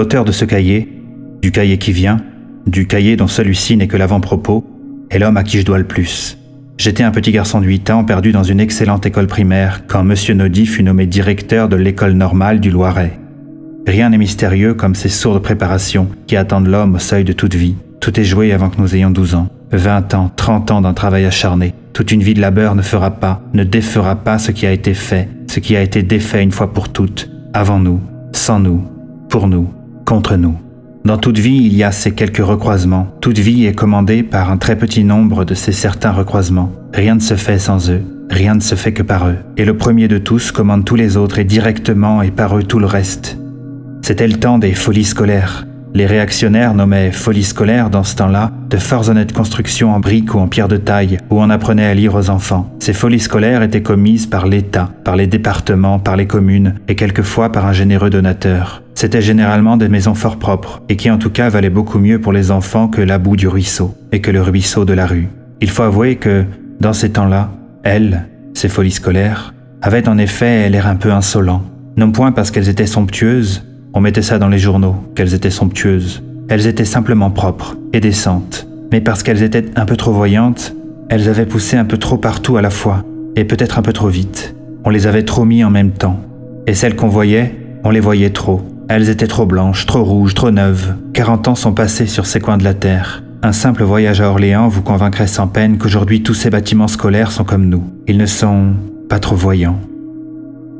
L'auteur de ce cahier, du cahier qui vient, du cahier dont celui-ci n'est que l'avant-propos, est l'homme à qui je dois le plus. J'étais un petit garçon de 8 ans perdu dans une excellente école primaire quand M. Naudy fut nommé directeur de l'école normale du Loiret. Rien n'est mystérieux comme ces sourdes préparations qui attendent l'homme au seuil de toute vie. Tout est joué avant que nous ayons 12 ans. 20 ans, 30 ans d'un travail acharné. Toute une vie de labeur ne fera pas, ne défera pas ce qui a été fait, ce qui a été défait une fois pour toutes, avant nous, sans nous, pour nous, contre nous. Dans toute vie, il y a ces quelques recroisements. Toute vie est commandée par un très petit nombre de ces certains recroisements. Rien ne se fait sans eux, rien ne se fait que par eux. Et le premier de tous commande tous les autres et directement et par eux tout le reste. C'était le temps des folies scolaires. Les réactionnaires nommaient folies scolaires dans ce temps-là de fort honnêtes constructions en briques ou en pierre de taille où on apprenait à lire aux enfants. Ces folies scolaires étaient commises par l'État, par les départements, par les communes et quelquefois par un généreux donateur. C'était généralement des maisons fort propres et qui en tout cas valaient beaucoup mieux pour les enfants que la boue du ruisseau et que le ruisseau de la rue. Il faut avouer que, dans ces temps-là, elles, ces folies scolaires, avaient en effet l'air un peu insolent. Non point parce qu'elles étaient somptueuses, on mettait ça dans les journaux, qu'elles étaient somptueuses. Elles étaient simplement propres et décentes. Mais parce qu'elles étaient un peu trop voyantes, elles avaient poussé un peu trop partout à la fois, et peut-être un peu trop vite. On les avait trop mis en même temps. Et celles qu'on voyait, on les voyait trop. Elles étaient trop blanches, trop rouges, trop neuves. 40 ans sont passés sur ces coins de la terre. Un simple voyage à Orléans vous convaincrait sans peine qu'aujourd'hui tous ces bâtiments scolaires sont comme nous. Ils ne sont pas trop voyants.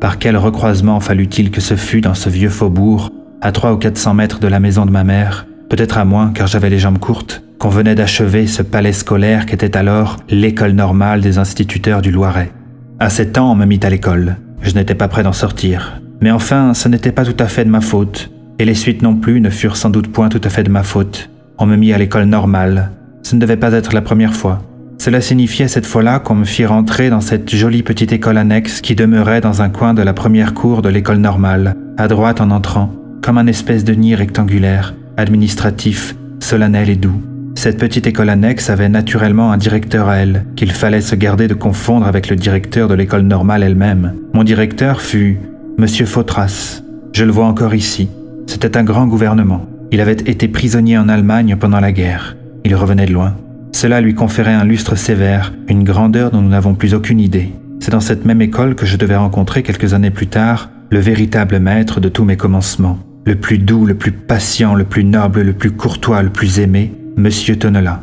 Par quel recroisement fallut-il que ce fût dans ce vieux faubourg, à 300 ou 400 mètres de la maison de ma mère, peut-être à moins car j'avais les jambes courtes, qu'on venait d'achever ce palais scolaire qu'était alors l'école normale des instituteurs du Loiret. À 7 ans, on me mit à l'école. Je n'étais pas prêt d'en sortir. Mais enfin, ce n'était pas tout à fait de ma faute. Et les suites non plus ne furent sans doute point tout à fait de ma faute. On me mit à l'école normale. Ce ne devait pas être la première fois. Cela signifiait cette fois-là qu'on me fit rentrer dans cette jolie petite école annexe qui demeurait dans un coin de la première cour de l'école normale, à droite en entrant, comme un espèce de nid rectangulaire, administratif, solennel et doux. Cette petite école annexe avait naturellement un directeur à elle, qu'il fallait se garder de confondre avec le directeur de l'école normale elle-même. Mon directeur fut Monsieur Fautras. Je le vois encore ici. C'était un grand gouvernement. Il avait été prisonnier en Allemagne pendant la guerre. Il revenait de loin. Cela lui conférait un lustre sévère, une grandeur dont nous n'avons plus aucune idée. C'est dans cette même école que je devais rencontrer quelques années plus tard le véritable maître de tous mes commencements. Le plus doux, le plus patient, le plus noble, le plus courtois, le plus aimé, Monsieur Tonnelat.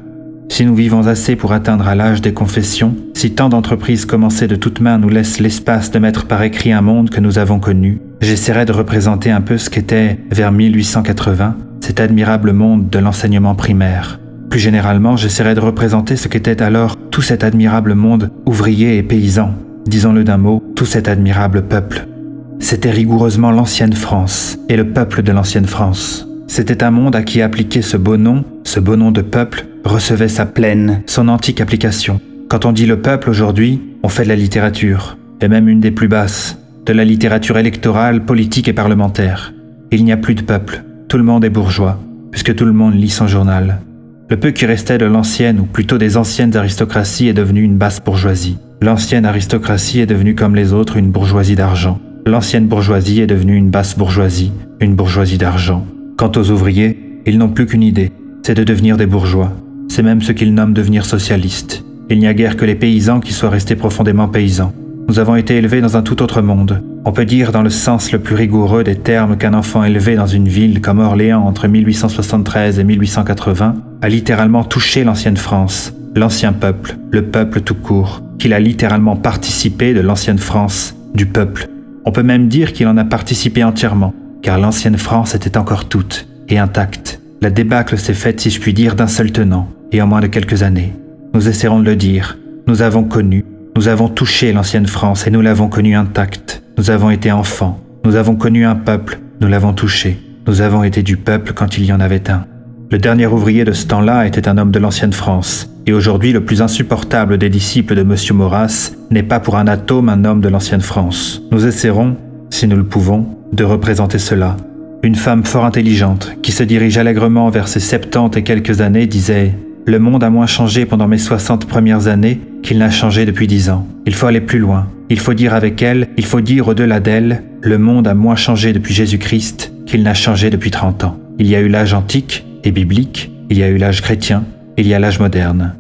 Si nous vivons assez pour atteindre à l'âge des confessions, si tant d'entreprises commencées de toutes mains nous laissent l'espace de mettre par écrit un monde que nous avons connu, j'essaierai de représenter un peu ce qu'était, vers 1880, cet admirable monde de l'enseignement primaire. Plus généralement, j'essaierai de représenter ce qu'était alors tout cet admirable monde ouvrier et paysan, disons-le d'un mot, tout cet admirable peuple. C'était rigoureusement l'ancienne France et le peuple de l'ancienne France. C'était un monde à qui appliquer ce beau nom de peuple, recevait sa pleine, son antique application. Quand on dit le peuple aujourd'hui, on fait de la littérature, et même une des plus basses, de la littérature électorale, politique et parlementaire. Il n'y a plus de peuple, tout le monde est bourgeois, puisque tout le monde lit son journal. Le peu qui restait de l'ancienne, ou plutôt des anciennes aristocraties, est devenu une basse bourgeoisie. L'ancienne aristocratie est devenue comme les autres une bourgeoisie d'argent. L'ancienne bourgeoisie est devenue une basse bourgeoisie, une bourgeoisie d'argent. Quant aux ouvriers, ils n'ont plus qu'une idée, c'est de devenir des bourgeois. C'est même ce qu'ils nomment devenir socialistes. Il n'y a guère que les paysans qui soient restés profondément paysans. Nous avons été élevés dans un tout autre monde. On peut dire dans le sens le plus rigoureux des termes qu'un enfant élevé dans une ville comme Orléans entre 1873 et 1880 a littéralement touché l'ancienne France, l'ancien peuple, le peuple tout court, qu'il a littéralement participé de l'ancienne France, du peuple. On peut même dire qu'il en a participé entièrement, car l'ancienne France était encore toute et intacte. La débâcle s'est faite, si je puis dire, d'un seul tenant, et en moins de quelques années. Nous essaierons de le dire. Nous avons connu, nous avons touché l'ancienne France et nous l'avons connue intacte. Nous avons été enfants, nous avons connu un peuple, nous l'avons touché. Nous avons été du peuple quand il y en avait un. Le dernier ouvrier de ce temps-là était un homme de l'ancienne France, et aujourd'hui le plus insupportable des disciples de Monsieur Maurras n'est pas pour un atome un homme de l'ancienne France. Nous essaierons, si nous le pouvons, de représenter cela. Une femme fort intelligente, qui se dirige allègrement vers ses 70 et quelques années, disait « Le monde a moins changé pendant mes 60 premières années qu'il n'a changé depuis 10 ans. Il faut aller plus loin. Il faut dire avec elle, il faut dire au-delà d'elle, le monde a moins changé depuis Jésus-Christ qu'il n'a changé depuis 30 ans. Il y a eu l'âge antique et biblique, il y a eu l'âge chrétien, il y a l'âge moderne.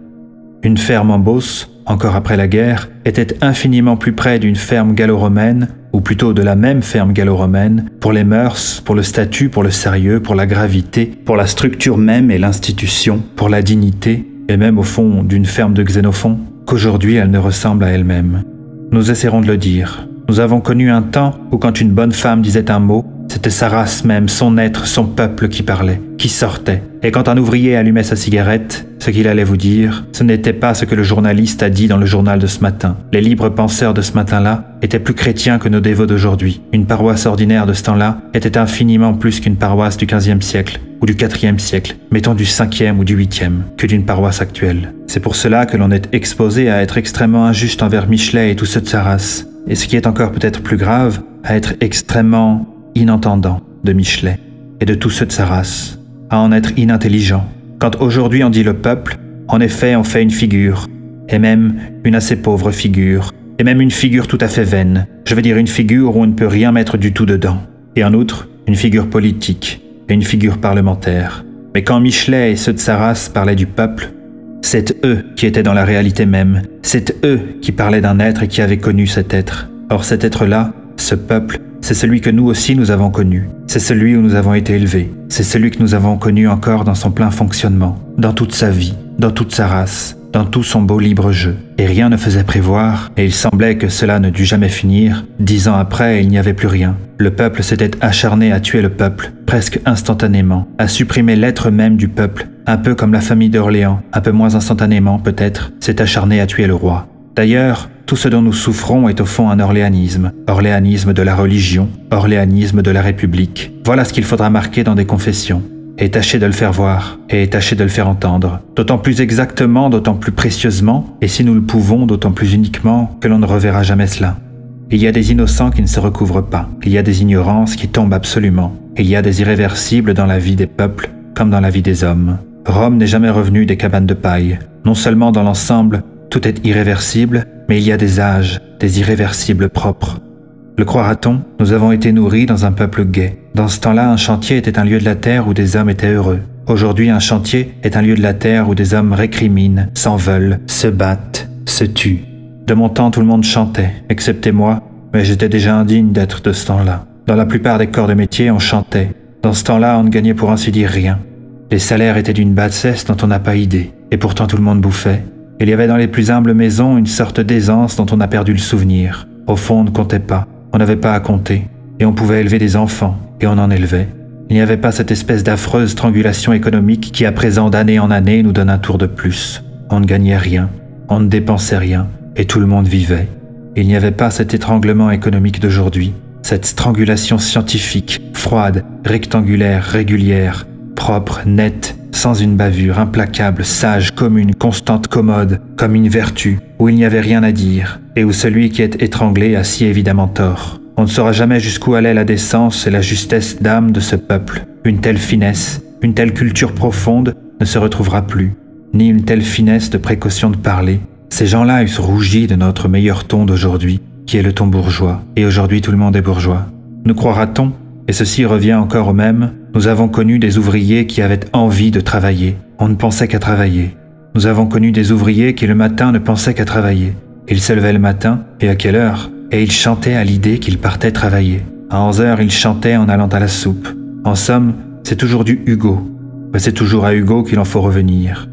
Une ferme en Beauce, encore après la guerre, était infiniment plus près d'une ferme gallo-romaine, ou plutôt de la même ferme gallo-romaine, pour les mœurs, pour le statut, pour le sérieux, pour la gravité, pour la structure même et l'institution, pour la dignité, et même au fond d'une ferme de Xénophon, qu'aujourd'hui elle ne ressemble à elle-même. Nous essaierons de le dire. Nous avons connu un temps où quand une bonne femme disait un mot, c'était sa race même, son être, son peuple qui parlait, qui sortait. Et quand un ouvrier allumait sa cigarette, ce qu'il allait vous dire, ce n'était pas ce que le journaliste a dit dans le journal de ce matin. Les libres penseurs de ce matin-là étaient plus chrétiens que nos dévots d'aujourd'hui. Une paroisse ordinaire de ce temps-là était infiniment plus qu'une paroisse du XVe siècle, ou du IVe siècle, mettons du 5e ou du 8e, que d'une paroisse actuelle. C'est pour cela que l'on est exposé à être extrêmement injuste envers Michelet et tous ceux de sa race. Et ce qui est encore peut-être plus grave, à être extrêmement inentendant de Michelet et de tous ceux de sa race, à en être inintelligent. Quand aujourd'hui on dit le peuple, en effet on fait une figure, et même une assez pauvre figure, et même une figure tout à fait vaine, je veux dire une figure où on ne peut rien mettre du tout dedans, et en outre une figure politique et une figure parlementaire. Mais quand Michelet et ceux de sa race parlaient du peuple, c'est eux qui étaient dans la réalité même, c'est eux qui parlaient d'un être et qui avaient connu cet être. Or cet être-là, ce peuple, c'est celui que nous aussi nous avons connu, c'est celui où nous avons été élevés, c'est celui que nous avons connu encore dans son plein fonctionnement, dans toute sa vie, dans toute sa race, dans tout son beau libre jeu. Et rien ne faisait prévoir, et il semblait que cela ne dût jamais finir. 10 ans après, il n'y avait plus rien. Le peuple s'était acharné à tuer le peuple, presque instantanément, à supprimer l'être même du peuple, un peu comme la famille d'Orléans, un peu moins instantanément peut-être, s'est acharné à tuer le roi. D'ailleurs, tout ce dont nous souffrons est au fond un orléanisme, orléanisme de la religion, orléanisme de la République. Voilà ce qu'il faudra marquer dans des confessions, et tâcher de le faire voir, et tâcher de le faire entendre, d'autant plus exactement, d'autant plus précieusement, et si nous le pouvons, d'autant plus uniquement que l'on ne reverra jamais cela. Il y a des innocents qui ne se recouvrent pas, il y a des ignorances qui tombent absolument, il y a des irréversibles dans la vie des peuples comme dans la vie des hommes. Rome n'est jamais revenue des cabanes de paille. Non seulement dans l'ensemble, tout est irréversible, mais il y a des âges, des irréversibles propres. Le croira-t-on? Nous avons été nourris dans un peuple gai. Dans ce temps-là, un chantier était un lieu de la terre où des hommes étaient heureux. Aujourd'hui, un chantier est un lieu de la terre où des hommes récriminent, s'en veulent, se battent, se tuent. De mon temps, tout le monde chantait, excepté moi, mais j'étais déjà indigne d'être de ce temps-là. Dans la plupart des corps de métier, on chantait. Dans ce temps-là, on ne gagnait pour ainsi dire rien. Les salaires étaient d'une bassesse dont on n'a pas idée, et pourtant tout le monde bouffait. Il y avait dans les plus humbles maisons une sorte d'aisance dont on a perdu le souvenir. Au fond, on ne comptait pas, on n'avait pas à compter, et on pouvait élever des enfants, et on en élevait. Il n'y avait pas cette espèce d'affreuse strangulation économique qui à présent d'année en année nous donne un tour de plus. On ne gagnait rien, on ne dépensait rien, et tout le monde vivait. Il n'y avait pas cet étranglement économique d'aujourd'hui, cette strangulation scientifique, froide, rectangulaire, régulière, propre, nette, sans une bavure, implacable, sage, commune, constante, commode, comme une vertu, où il n'y avait rien à dire, et où celui qui est étranglé a si évidemment tort. On ne saura jamais jusqu'où allait la décence et la justesse d'âme de ce peuple. Une telle finesse, une telle culture profonde ne se retrouvera plus, ni une telle finesse de précaution de parler. Ces gens-là eussent rougi de notre meilleur ton d'aujourd'hui, qui est le ton bourgeois, et aujourd'hui tout le monde est bourgeois. Nous croira-t-on? Et ceci revient encore au même, nous avons connu des ouvriers qui avaient envie de travailler. On ne pensait qu'à travailler. Nous avons connu des ouvriers qui le matin ne pensaient qu'à travailler. Ils se levaient le matin, et à quelle heure? Et ils chantaient à l'idée qu'ils partaient travailler. À 11 heures, ils chantaient en allant à la soupe. En somme, c'est toujours du Hugo. Mais c'est toujours à Hugo qu'il en faut revenir.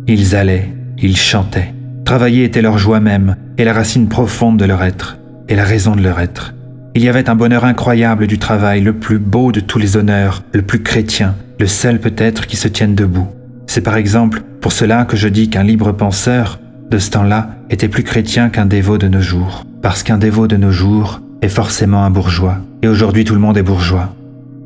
Ils allaient, ils chantaient. Travailler était leur joie même, et la racine profonde de leur être, et la raison de leur être. Il y avait un bonheur incroyable du travail, le plus beau de tous les honneurs, le plus chrétien, le seul peut-être qui se tienne debout. C'est par exemple pour cela que je dis qu'un libre penseur, de ce temps-là, était plus chrétien qu'un dévot de nos jours. Parce qu'un dévot de nos jours est forcément un bourgeois. Et aujourd'hui tout le monde est bourgeois.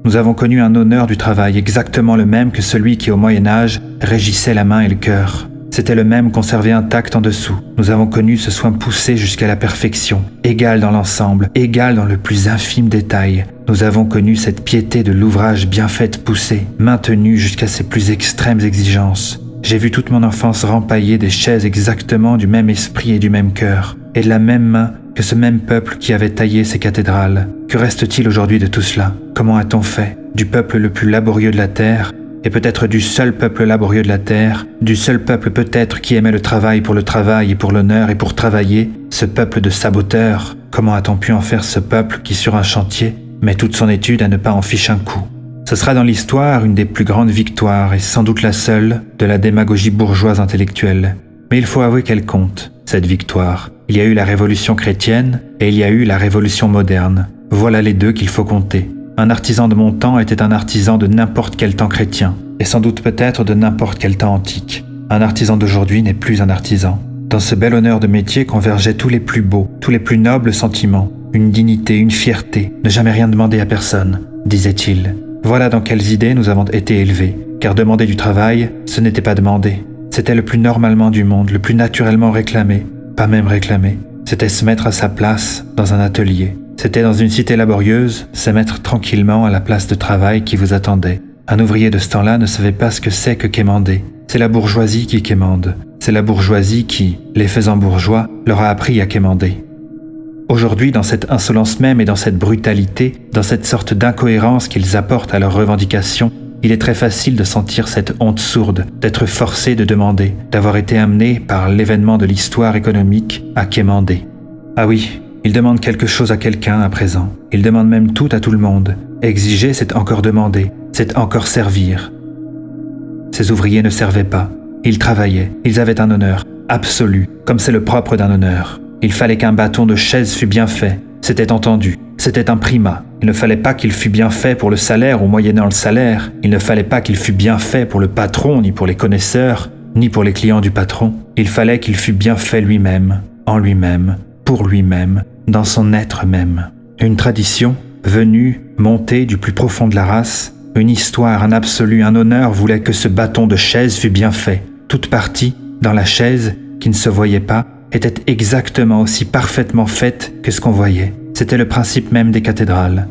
Nous avons connu un honneur du travail exactement le même que celui qui au Moyen-Âge régissait la main et le cœur. C'était le même conservé intact en dessous. Nous avons connu ce soin poussé jusqu'à la perfection, égal dans l'ensemble, égal dans le plus infime détail. Nous avons connu cette piété de l'ouvrage bien faite poussée, maintenue jusqu'à ses plus extrêmes exigences. J'ai vu toute mon enfance rempailler des chaises exactement du même esprit et du même cœur. et de la même main que ce même peuple qui avait taillé ces cathédrales. Que reste-t-il aujourd'hui de tout cela? Comment a-t-on fait du peuple le plus laborieux de la terre, et peut-être du seul peuple laborieux de la terre, du seul peuple peut-être qui aimait le travail pour le travail et pour l'honneur et pour travailler, ce peuple de saboteurs, comment a-t-on pu en faire ce peuple qui sur un chantier met toute son étude à ne pas en fiche un coup? Ce sera dans l'histoire une des plus grandes victoires et sans doute la seule de la démagogie bourgeoise intellectuelle. Mais il faut avouer qu'elle compte, cette victoire. Il y a eu la révolution chrétienne et il y a eu la révolution moderne. Voilà les deux qu'il faut compter. Un artisan de mon temps était un artisan de n'importe quel temps chrétien, et sans doute peut-être de n'importe quel temps antique. Un artisan d'aujourd'hui n'est plus un artisan. Dans ce bel honneur de métier convergeaient tous les plus beaux, tous les plus nobles sentiments, une dignité, une fierté, ne jamais rien demander à personne, disait-il. Voilà dans quelles idées nous avons été élevés, car demander du travail, ce n'était pas demander. C'était le plus normalement du monde, le plus naturellement réclamé, pas même réclamé. C'était se mettre à sa place dans un atelier. C'était dans une cité laborieuse, se mettre tranquillement à la place de travail qui vous attendait. Un ouvrier de ce temps-là ne savait pas ce que c'est que quémander. C'est la bourgeoisie qui quémande. C'est la bourgeoisie qui, les faisant bourgeois, leur a appris à quémander. Aujourd'hui, dans cette insolence même et dans cette brutalité, dans cette sorte d'incohérence qu'ils apportent à leurs revendications, il est très facile de sentir cette honte sourde, d'être forcé de demander, d'avoir été amené par l'événement de l'histoire économique à quémander. Ah oui, ils demandent quelque chose à quelqu'un à présent. Ils demandent même tout à tout le monde. Exiger, c'est encore demander, c'est encore servir. Ces ouvriers ne servaient pas. Ils travaillaient, ils avaient un honneur absolu, comme c'est le propre d'un honneur. Il fallait qu'un bâton de chaise fût bien fait. C'était entendu, c'était un primat. Il ne fallait pas qu'il fût bien fait pour le salaire ou moyennant le salaire. Il ne fallait pas qu'il fût bien fait pour le patron, ni pour les connaisseurs, ni pour les clients du patron. Il fallait qu'il fût bien fait lui-même, en lui-même, pour lui-même, dans son être même. Une tradition, venue, montée du plus profond de la race, une histoire, un absolu, un honneur voulait que ce bâton de chaise fût bien fait. Toute partie, dans la chaise, qui ne se voyait pas, était exactement aussi parfaitement faite que ce qu'on voyait. C'était le principe même des cathédrales.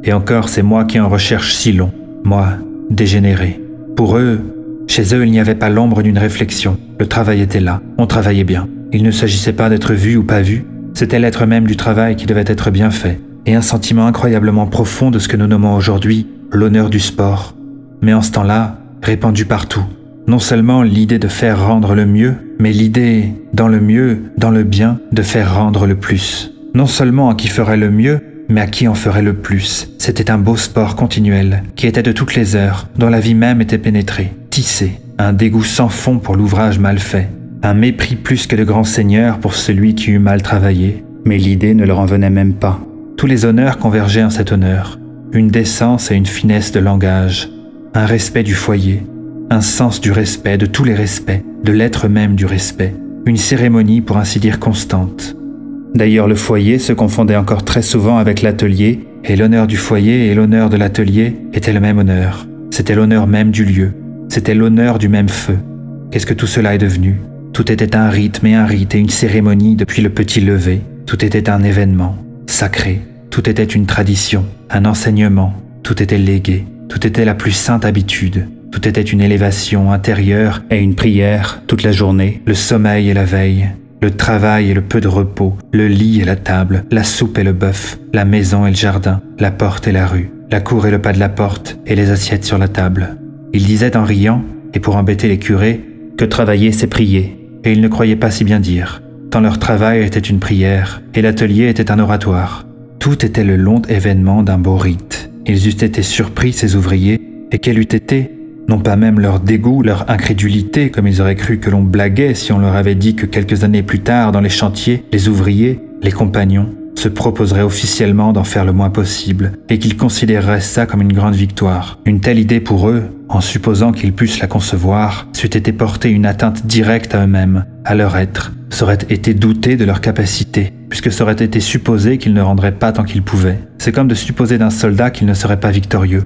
Et encore, c'est moi qui en recherche si long, moi, dégénéré. Pour eux, chez eux, il n'y avait pas l'ombre d'une réflexion. Le travail était là, on travaillait bien. Il ne s'agissait pas d'être vu ou pas vu, c'était l'être même du travail qui devait être bien fait, et un sentiment incroyablement profond de ce que nous nommons aujourd'hui l'honneur du sport. Mais en ce temps-là, répandu partout. Non seulement l'idée de faire rendre le mieux, mais l'idée, dans le mieux, dans le bien, de faire rendre le plus. Non seulement à qui ferait le mieux, mais à qui en ferait le plus. C'était un beau sport continuel, qui était de toutes les heures, dont la vie même était pénétrée, tissée, un dégoût sans fond pour l'ouvrage mal fait, un mépris plus que de grand seigneur pour celui qui eut mal travaillé, mais l'idée ne leur en venait même pas. Tous les honneurs convergeaient en cet honneur, une décence et une finesse de langage, un respect du foyer, un sens du respect, de tous les respects, de l'être même du respect, une cérémonie pour ainsi dire constante. D'ailleurs, le foyer se confondait encore très souvent avec l'atelier, et l'honneur du foyer et l'honneur de l'atelier étaient le même honneur. C'était l'honneur même du lieu, c'était l'honneur du même feu. Qu'est-ce que tout cela est devenu? Tout était un rythme et une cérémonie depuis le petit lever. Tout était un événement, sacré. Tout était une tradition, un enseignement. Tout était légué. Tout était la plus sainte habitude. Tout était une élévation intérieure et une prière toute la journée, le sommeil et la veille, le travail et le peu de repos, le lit et la table, la soupe et le bœuf, la maison et le jardin, la porte et la rue, la cour et le pas de la porte et les assiettes sur la table. Il disait en riant, et pour embêter les curés, que travailler c'est prier, et ils ne croyaient pas si bien dire, tant leur travail était une prière, et l'atelier était un oratoire. Tout était le long événement d'un beau rite. Ils eussent été surpris, ces ouvriers, et quel eût été, non pas même leur dégoût, leur incrédulité, comme ils auraient cru que l'on blaguait si on leur avait dit que quelques années plus tard, dans les chantiers, les ouvriers, les compagnons, se proposeraient officiellement d'en faire le moins possible, et qu'ils considéreraient ça comme une grande victoire. Une telle idée pour eux, en supposant qu'ils pussent la concevoir, c'eût été porter une atteinte directe à eux-mêmes, à leur être, ça aurait été douter de leur capacité, puisque ça aurait été supposé qu'ils ne rendraient pas tant qu'ils pouvaient. C'est comme de supposer d'un soldat qu'il ne serait pas victorieux.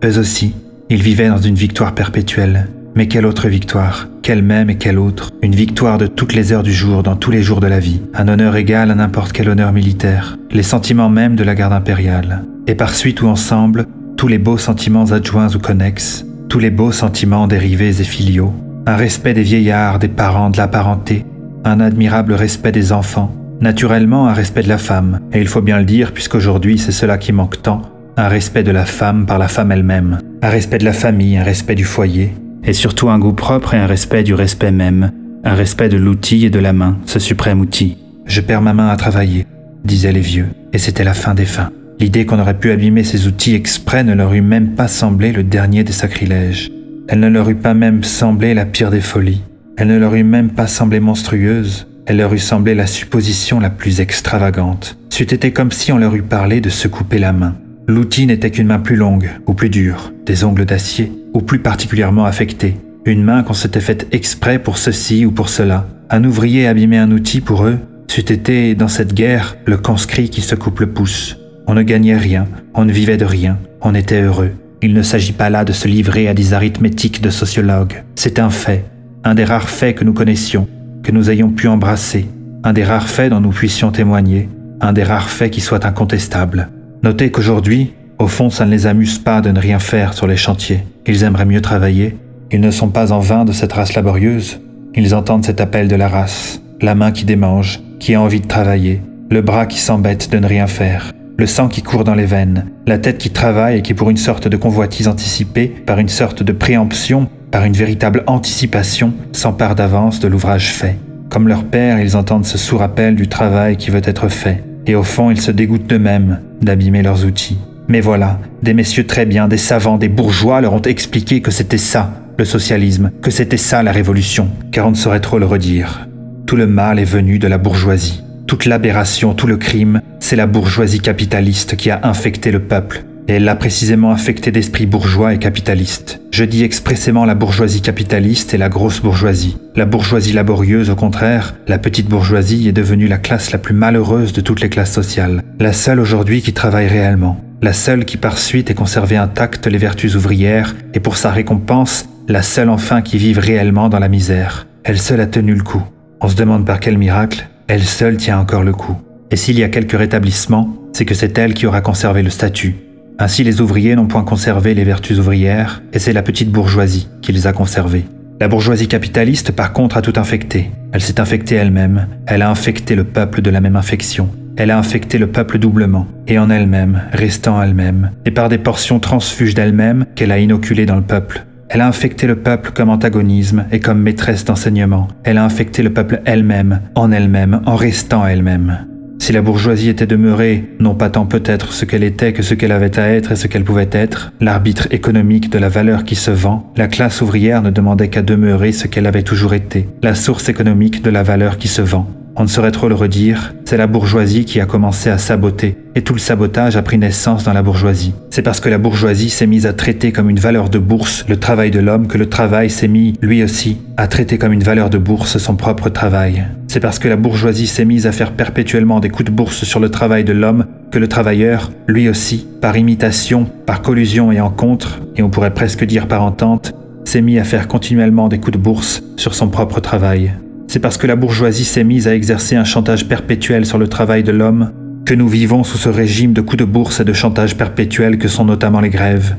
Eux aussi, ils vivaient dans une victoire perpétuelle. Mais quelle autre victoire? Quelle même et quelle autre? Une victoire de toutes les heures du jour, dans tous les jours de la vie. Un honneur égal à n'importe quel honneur militaire. Les sentiments mêmes de la garde impériale. Et par suite ou ensemble, tous les beaux sentiments adjoints ou connexes. Tous les beaux sentiments dérivés et filiaux. Un respect des vieillards, des parents, de la parenté. Un admirable respect des enfants. Naturellement, un respect de la femme, et il faut bien le dire puisqu'aujourd'hui c'est cela qui manque tant, un respect de la femme par la femme elle-même, un respect de la famille, un respect du foyer, et surtout un goût propre et un respect du respect même, un respect de l'outil et de la main, ce suprême outil. Je perds ma main à travailler, disaient les vieux, et c'était la fin des fins. L'idée qu'on aurait pu abîmer ces outils exprès ne leur eût même pas semblé le dernier des sacrilèges. Elle ne leur eût pas même semblé la pire des folies. Elle ne leur eût même pas semblé monstrueuse. Elle leur eût semblé la supposition la plus extravagante. C'eût été comme si on leur eût parlé de se couper la main. L'outil n'était qu'une main plus longue, ou plus dure, des ongles d'acier, ou plus particulièrement affectés. Une main qu'on s'était faite exprès pour ceci ou pour cela. Un ouvrier abîmer un outil pour eux, c'eût été, dans cette guerre, le conscrit qui se coupe le pouce. On ne gagnait rien, on ne vivait de rien, on était heureux. Il ne s'agit pas là de se livrer à des arithmétiques de sociologues. C'est un fait, un des rares faits que nous connaissions, que nous ayons pu embrasser, un des rares faits dont nous puissions témoigner, un des rares faits qui soit incontestable. Notez qu'aujourd'hui, au fond, ça ne les amuse pas de ne rien faire sur les chantiers. Ils aimeraient mieux travailler. Ils ne sont pas en vain de cette race laborieuse. Ils entendent cet appel de la race, la main qui démange, qui a envie de travailler, le bras qui s'embête de ne rien faire, le sang qui court dans les veines, la tête qui travaille et qui, pour une sorte de convoitise anticipée, par une sorte de préemption, par une véritable anticipation, s'empare d'avance de l'ouvrage fait. Comme leur père, ils entendent ce sourd appel du travail qui veut être fait, et au fond, ils se dégoûtent d'eux-mêmes d'abîmer leurs outils. Mais voilà, des messieurs très bien, des savants, des bourgeois leur ont expliqué que c'était ça, le socialisme, que c'était ça la révolution, car on ne saurait trop le redire. Tout le mal est venu de la bourgeoisie. Toute l'aberration, tout le crime, c'est la bourgeoisie capitaliste qui a infecté le peuple. Et elle l'a précisément infecté d'esprit bourgeois et capitaliste. Je dis expressément la bourgeoisie capitaliste et la grosse bourgeoisie. La bourgeoisie laborieuse, au contraire, la petite bourgeoisie est devenue la classe la plus malheureuse de toutes les classes sociales. La seule aujourd'hui qui travaille réellement. La seule qui par suite ait conservé intactes les vertus ouvrières et pour sa récompense, la seule enfin qui vive réellement dans la misère. Elle seule a tenu le coup. On se demande par quel miracle, elle seule tient encore le coup. Et s'il y a quelque rétablissement, c'est que c'est elle qui aura conservé le statut. Ainsi les ouvriers n'ont point conservé les vertus ouvrières, et c'est la petite bourgeoisie qui les a conservées. La bourgeoisie capitaliste, par contre, a tout infecté. Elle s'est infectée elle-même, elle a infecté le peuple de la même infection. Elle a infecté le peuple doublement, et en elle-même, restant elle-même, et par des portions transfuges d'elle-même qu'elle a inoculées dans le peuple. Elle a infecté le peuple comme antagonisme et comme maîtresse d'enseignement. Elle a infecté le peuple elle-même, en restant elle-même. Si la bourgeoisie était demeurée, non pas tant peut-être ce qu'elle était que ce qu'elle avait à être et ce qu'elle pouvait être, l'arbitre économique de la valeur qui se vend, la classe ouvrière ne demandait qu'à demeurer ce qu'elle avait toujours été, la source économique de la valeur qui se vend. On ne saurait trop le redire, c'est la bourgeoisie qui a commencé à saboter, et tout le sabotage a pris naissance dans la bourgeoisie. C'est parce que la bourgeoisie s'est mise à traiter comme une valeur de bourse le travail de l'homme que le travail s'est mis, lui aussi, à traiter comme une valeur de bourse son propre travail. C'est parce que la bourgeoisie s'est mise à faire perpétuellement des coups de bourse sur le travail de l'homme que le travailleur, lui aussi, par imitation, par collusion et en contre, et on pourrait presque dire par entente, s'est mis à faire continuellement des coups de bourse sur son propre travail. C'est parce que la bourgeoisie s'est mise à exercer un chantage perpétuel sur le travail de l'homme que nous vivons sous ce régime de coups de bourse et de chantage perpétuel que sont notamment les grèves.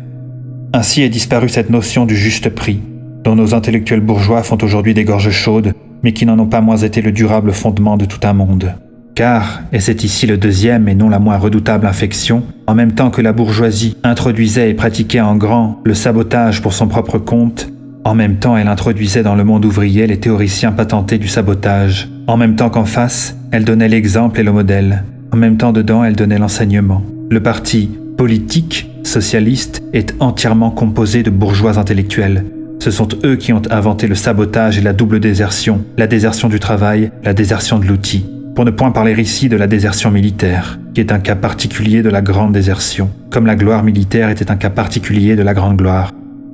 Ainsi est disparue cette notion du juste prix, dont nos intellectuels bourgeois font aujourd'hui des gorges chaudes, mais qui n'en ont pas moins été le durable fondement de tout un monde. Car, et c'est ici le deuxième et non la moins redoutable infection, en même temps que la bourgeoisie introduisait et pratiquait en grand le sabotage pour son propre compte, en même temps, elle introduisait dans le monde ouvrier les théoriciens patentés du sabotage. En même temps qu'en face, elle donnait l'exemple et le modèle. En même temps dedans, elle donnait l'enseignement. Le parti politique, socialiste, est entièrement composé de bourgeois intellectuels. Ce sont eux qui ont inventé le sabotage et la double désertion, la désertion du travail, la désertion de l'outil. Pour ne point parler ici de la désertion militaire, qui est un cas particulier de la grande désertion, comme la gloire militaire était un cas particulier de la grande gloire.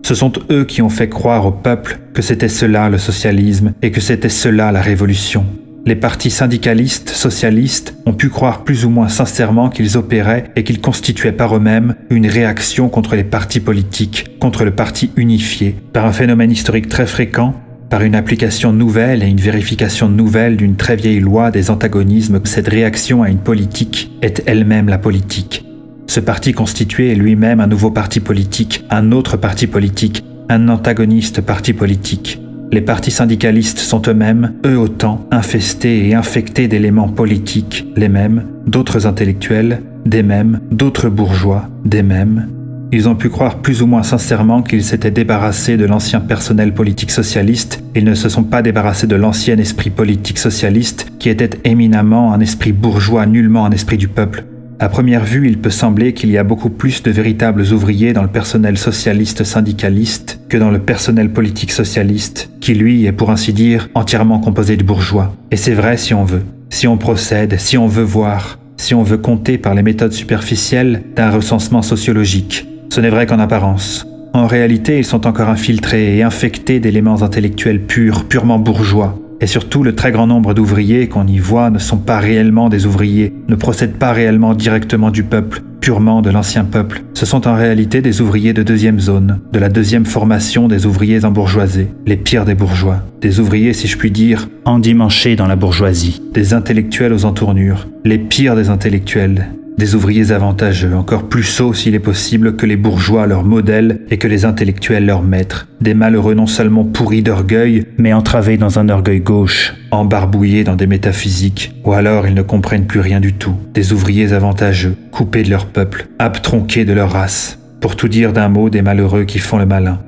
Ce sont eux qui ont fait croire au peuple que c'était cela le socialisme et que c'était cela la révolution. Les partis syndicalistes, socialistes, ont pu croire plus ou moins sincèrement qu'ils opéraient et qu'ils constituaient par eux-mêmes une réaction contre les partis politiques, contre le parti unifié, par un phénomène historique très fréquent, par une application nouvelle et une vérification nouvelle d'une très vieille loi des antagonismes. Cette réaction à une politique est elle-même la politique. Ce parti constitué est lui-même un nouveau parti politique, un autre parti politique, un antagoniste parti politique. Les partis syndicalistes sont eux-mêmes, eux autant, infestés et infectés d'éléments politiques, les mêmes, d'autres intellectuels, des mêmes, d'autres bourgeois, des mêmes. Ils ont pu croire plus ou moins sincèrement qu'ils s'étaient débarrassés de l'ancien personnel politique socialiste. Ils ne se sont pas débarrassés de l'ancien esprit politique socialiste, qui était éminemment un esprit bourgeois, nullement un esprit du peuple. À première vue, il peut sembler qu'il y a beaucoup plus de véritables ouvriers dans le personnel socialiste syndicaliste que dans le personnel politique socialiste, qui lui est pour ainsi dire entièrement composé de bourgeois. Et c'est vrai si on veut. Si on procède, si on veut voir, si on veut compter par les méthodes superficielles d'un recensement sociologique. Ce n'est vrai qu'en apparence. En réalité, ils sont encore infiltrés et infectés d'éléments intellectuels purs, purement bourgeois. Et surtout, le très grand nombre d'ouvriers qu'on y voit ne sont pas réellement des ouvriers, ne procèdent pas réellement directement du peuple, purement de l'ancien peuple. Ce sont en réalité des ouvriers de deuxième zone, de la deuxième formation des ouvriers embourgeoisés, les pires des bourgeois. Des ouvriers, si je puis dire, endimanchés dans la bourgeoisie. Des intellectuels aux entournures, les pires des intellectuels. Des ouvriers avantageux, encore plus sots s'il est possible que les bourgeois leurs modèles et que les intellectuels leurs maîtres. Des malheureux non seulement pourris d'orgueil, mais entravés dans un orgueil gauche, embarbouillés dans des métaphysiques, ou alors ils ne comprennent plus rien du tout. Des ouvriers avantageux, coupés de leur peuple, abtronqués de leur race. Pour tout dire d'un mot, des malheureux qui font le malin.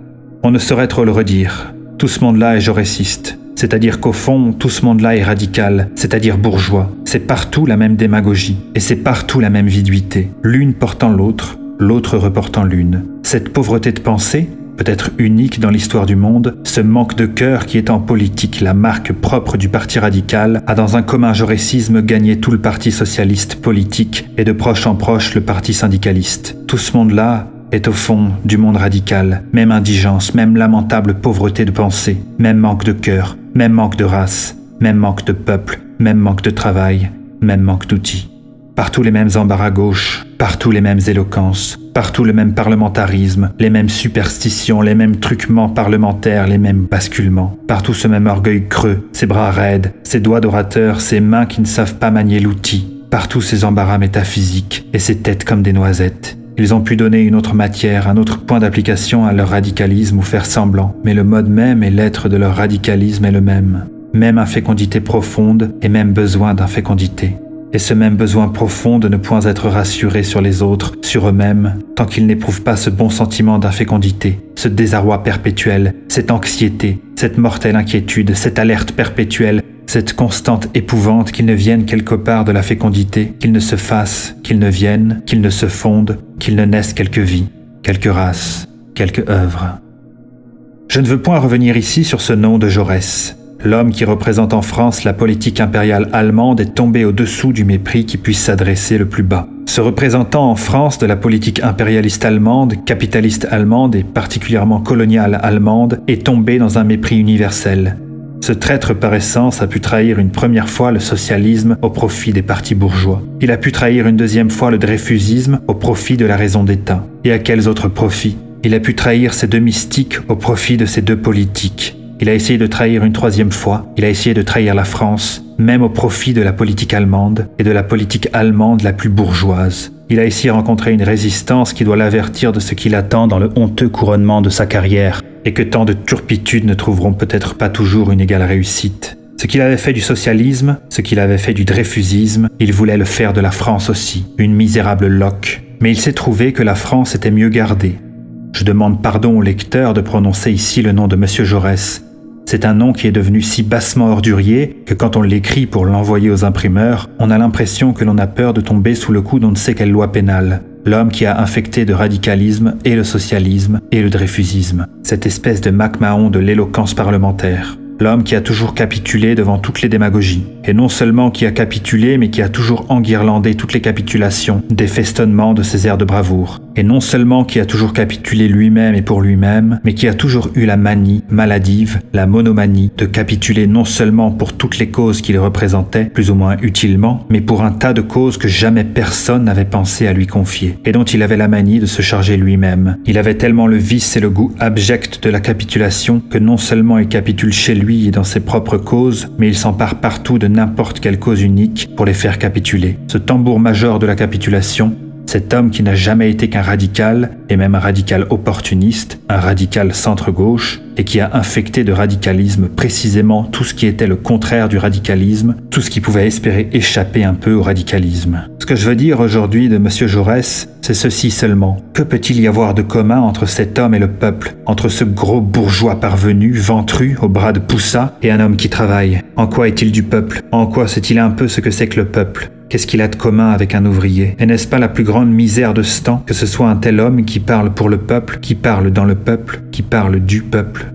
On ne saurait trop le redire. Tout ce monde-là est jaurésiste. C'est-à-dire qu'au fond, tout ce monde-là est radical, c'est-à-dire bourgeois. C'est partout la même démagogie, et c'est partout la même viduité, l'une portant l'autre, l'autre reportant l'une. Cette pauvreté de pensée, peut-être unique dans l'histoire du monde, ce manque de cœur qui est en politique la marque propre du parti radical, a dans un commun jaurécisme gagné tout le parti socialiste politique, et de proche en proche le parti syndicaliste. Tout ce monde-là est au fond du monde radical, même indigence, même lamentable pauvreté de pensée, même manque de cœur, même manque de race, même manque de peuple, même manque de travail, même manque d'outils. Partout les mêmes embarras gauche, partout les mêmes éloquences, partout le même parlementarisme, les mêmes superstitions, les mêmes truquements parlementaires, les mêmes basculements. Partout ce même orgueil creux, ces bras raides, ces doigts d'orateur, ces mains qui ne savent pas manier l'outil. Partout ces embarras métaphysiques et ces têtes comme des noisettes. Ils ont pu donner une autre matière, un autre point d'application à leur radicalisme ou faire semblant, mais le mode même et l'être de leur radicalisme est le même. Même infécondité profonde et même besoin d'infécondité. Et ce même besoin profond de ne point être rassuré sur les autres, sur eux-mêmes, tant qu'ils n'éprouvent pas ce bon sentiment d'infécondité, ce désarroi perpétuel, cette anxiété, cette mortelle inquiétude, cette alerte perpétuelle, cette constante épouvante qu'ils ne viennent quelque part de la fécondité, qu'ils ne se fassent, qu'ils ne viennent, qu'ils ne se fondent, qu'ils ne naissent quelque vie, quelque race, quelque œuvre. Je ne veux point revenir ici sur ce nom de Jaurès. L'homme qui représente en France la politique impériale allemande est tombé au-dessous du mépris qui puisse s'adresser le plus bas. Ce représentant en France de la politique impérialiste allemande, capitaliste allemande et particulièrement coloniale allemande est tombé dans un mépris universel. Ce traître par essence a pu trahir une première fois le socialisme au profit des partis bourgeois. Il a pu trahir une deuxième fois le dreyfusisme au profit de la raison d'État. Et à quels autres profits? Il a pu trahir ces deux mystiques au profit de ces deux politiques. Il a essayé de trahir une troisième fois, il a essayé de trahir la France, même au profit de la politique allemande et de la politique allemande la plus bourgeoise. Il a ici rencontré une résistance qui doit l'avertir de ce qu'il attend dans le honteux couronnement de sa carrière, et que tant de turpitudes ne trouveront peut-être pas toujours une égale réussite. Ce qu'il avait fait du socialisme, ce qu'il avait fait du dreyfusisme, il voulait le faire de la France aussi, une misérable loque. Mais il s'est trouvé que la France était mieux gardée. Je demande pardon au lecteur de prononcer ici le nom de M. Jaurès. C'est un nom qui est devenu si bassement ordurier que quand on l'écrit pour l'envoyer aux imprimeurs, on a l'impression que l'on a peur de tomber sous le coup d'on ne sait quelle loi pénale. L'homme qui a infecté de radicalisme et le socialisme et le dreyfusisme. Cette espèce de Mac-Mahon de l'éloquence parlementaire. L'homme qui a toujours capitulé devant toutes les démagogies. Et non seulement qui a capitulé, mais qui a toujours enguirlandé toutes les capitulations, des festonnements de ses airs de bravoure. Et non seulement qui a toujours capitulé lui-même et pour lui-même, mais qui a toujours eu la manie maladive, la monomanie, de capituler non seulement pour toutes les causes qu'il représentait, plus ou moins utilement, mais pour un tas de causes que jamais personne n'avait pensé à lui confier, et dont il avait la manie de se charger lui-même. Il avait tellement le vice et le goût abject de la capitulation que non seulement il capitule chez lui et dans ses propres causes, mais il s'empare partout de n'importe quelle cause unique pour les faire capituler. Ce tambour-major de la capitulation, cet homme qui n'a jamais été qu'un radical, et même un radical opportuniste, un radical centre-gauche, et qui a infecté de radicalisme précisément tout ce qui était le contraire du radicalisme, tout ce qui pouvait espérer échapper un peu au radicalisme. Ce que je veux dire aujourd'hui de M. Jaurès, c'est ceci seulement. Que peut-il y avoir de commun entre cet homme et le peuple, entre ce gros bourgeois parvenu, ventru, au bras de Poussat, et un homme qui travaille? En quoi est-il du peuple? En quoi sait-il un peu ce que c'est que le peuple? Qu'est-ce qu'il a de commun avec un ouvrier? Et n'est-ce pas la plus grande misère de ce temps que ce soit un tel homme qui parle pour le peuple, qui parle dans le peuple, qui parle du peuple?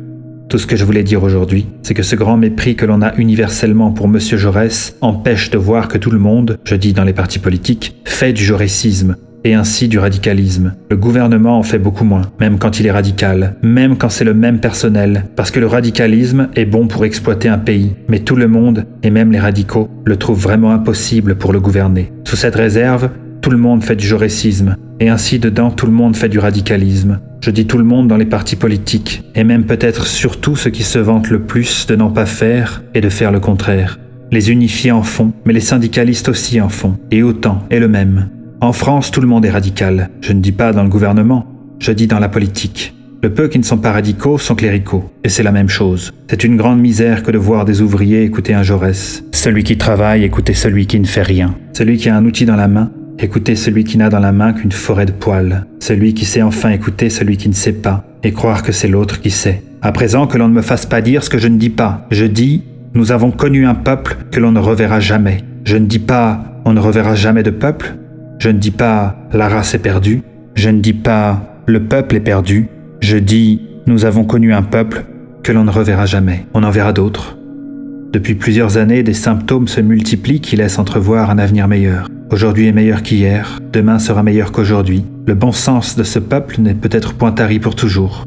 Tout ce que je voulais dire aujourd'hui, c'est que ce grand mépris que l'on a universellement pour M. Jaurès empêche de voir que tout le monde, je dis dans les partis politiques, fait du jaurécisme, et ainsi du radicalisme. Le gouvernement en fait beaucoup moins, même quand il est radical, même quand c'est le même personnel, parce que le radicalisme est bon pour exploiter un pays, mais tout le monde, et même les radicaux, le trouvent vraiment impossible pour le gouverner. Sous cette réserve, tout le monde fait du jaurécisme, et ainsi dedans tout le monde fait du radicalisme. Je dis tout le monde dans les partis politiques, et même peut-être surtout ceux qui se vantent le plus de n'en pas faire et de faire le contraire. Les unifiés en font, mais les syndicalistes aussi en font, et autant, et le même. En France, tout le monde est radical. Je ne dis pas dans le gouvernement, je dis dans la politique. Le peu qui ne sont pas radicaux sont cléricaux, et c'est la même chose. C'est une grande misère que de voir des ouvriers écouter un Jaurès. Celui qui travaille écouter celui qui ne fait rien. Celui qui a un outil dans la main écouter celui qui n'a dans la main qu'une forêt de poils. Celui qui sait enfin écouter celui qui ne sait pas, et croire que c'est l'autre qui sait. À présent, que l'on ne me fasse pas dire ce que je ne dis pas. Je dis, nous avons connu un peuple que l'on ne reverra jamais. Je ne dis pas, on ne reverra jamais de peuple. Je ne dis pas, la race est perdue. Je ne dis pas, le peuple est perdu. Je dis, nous avons connu un peuple que l'on ne reverra jamais. On en verra d'autres. Depuis plusieurs années, des symptômes se multiplient qui laissent entrevoir un avenir meilleur. Aujourd'hui est meilleur qu'hier, demain sera meilleur qu'aujourd'hui. Le bon sens de ce peuple n'est peut-être point tari pour toujours.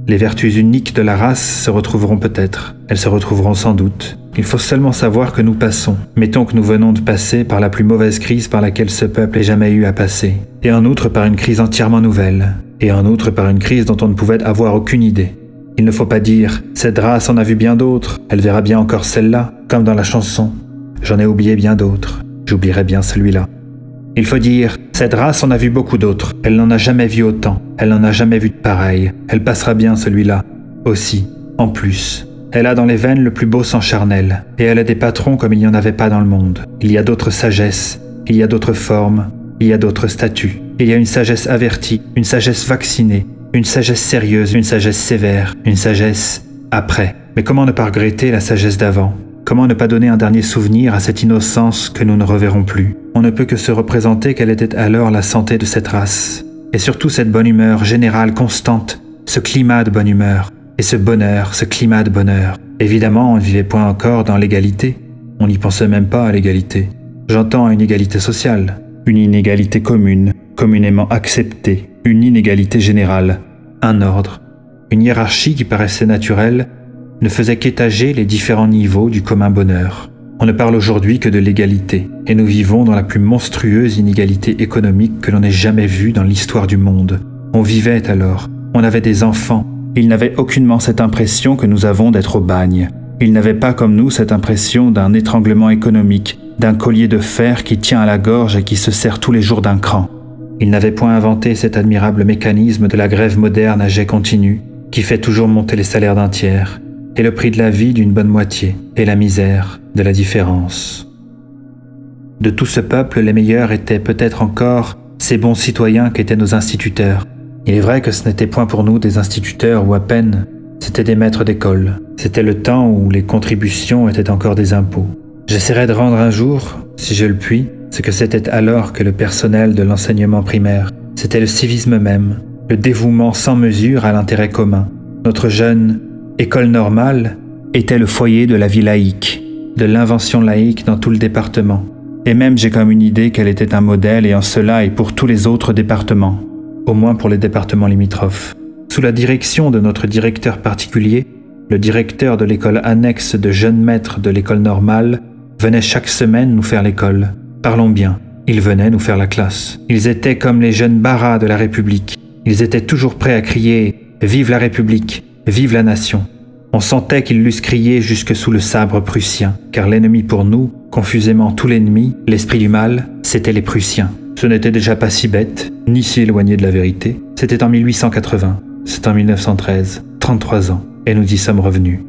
Les vertus uniques de la race se retrouveront peut-être. Elles se retrouveront sans doute. Il faut seulement savoir que nous passons. Mettons que nous venons de passer par la plus mauvaise crise par laquelle ce peuple ait jamais eu à passer. Et en outre par une crise entièrement nouvelle. Et en outre par une crise dont on ne pouvait avoir aucune idée. Il ne faut pas dire « cette race en a vu bien d'autres, elle verra bien encore celle-là », comme dans la chanson. J'en ai oublié bien d'autres, j'oublierai bien celui-là. Il faut dire « cette race en a vu beaucoup d'autres, elle n'en a jamais vu autant, elle n'en a jamais vu de pareil, elle passera bien celui-là, aussi, en plus. Elle a dans les veines le plus beau sang charnel, et elle a des patrons comme il n'y en avait pas dans le monde. Il y a d'autres sagesses, il y a d'autres formes, il y a d'autres statuts. Il y a une sagesse avertie, une sagesse vaccinée, une sagesse sérieuse, une sagesse sévère, une sagesse après. Mais comment ne pas regretter la sagesse d'avant? Comment ne pas donner un dernier souvenir à cette innocence que nous ne reverrons plus? On ne peut que se représenter quelle était alors la santé de cette race. Et surtout cette bonne humeur générale, constante, ce climat de bonne humeur, et ce bonheur, ce climat de bonheur. Évidemment, on ne vivait point encore dans l'égalité. On n'y pensait même pas à l'égalité. J'entends une égalité sociale, une inégalité commune, communément acceptée, une inégalité générale, un ordre, une hiérarchie qui paraissait naturelle, ne faisait qu'étager les différents niveaux du commun bonheur. On ne parle aujourd'hui que de l'égalité, et nous vivons dans la plus monstrueuse inégalité économique que l'on ait jamais vue dans l'histoire du monde. On vivait alors, on avait des enfants, ils n'avaient aucunement cette impression que nous avons d'être au bagne. Ils n'avaient pas comme nous cette impression d'un étranglement économique, d'un collier de fer qui tient à la gorge et qui se serre tous les jours d'un cran. Ils n'avaient point inventé cet admirable mécanisme de la grève moderne à jet continu, qui fait toujours monter les salaires d'un tiers, et le prix de la vie d'une bonne moitié, et la misère de la différence. De tout ce peuple, les meilleurs étaient peut-être encore ces bons citoyens qu'étaient nos instituteurs. Il est vrai que ce n'était point pour nous des instituteurs ou à peine, c'était des maîtres d'école. C'était le temps où les contributions étaient encore des impôts. J'essaierai de rendre un jour, si je le puis, ce que c'était alors que le personnel de l'enseignement primaire. C'était le civisme même, le dévouement sans mesure à l'intérêt commun. Notre jeune école normale était le foyer de la vie laïque, de l'invention laïque dans tout le département. Et même j'ai comme une idée qu'elle était un modèle et en cela et pour tous les autres départements, au moins pour les départements limitrophes. Sous la direction de notre directeur particulier, le directeur de l'école annexe de jeunes maîtres de l'école normale venait chaque semaine nous faire l'école. Parlons bien, ils venaient nous faire la classe. Ils étaient comme les jeunes barras de la République. Ils étaient toujours prêts à crier « Vive la République ! Vive la nation !» On sentait qu'ils l'eussent crié jusque sous le sabre prussien, car l'ennemi pour nous, confusément tout l'ennemi, l'esprit du mal, c'étaient les Prussiens. Ce n'était déjà pas si bête, ni si éloigné de la vérité. C'était en 1880, c'est en 1913, 33 ans, et nous y sommes revenus.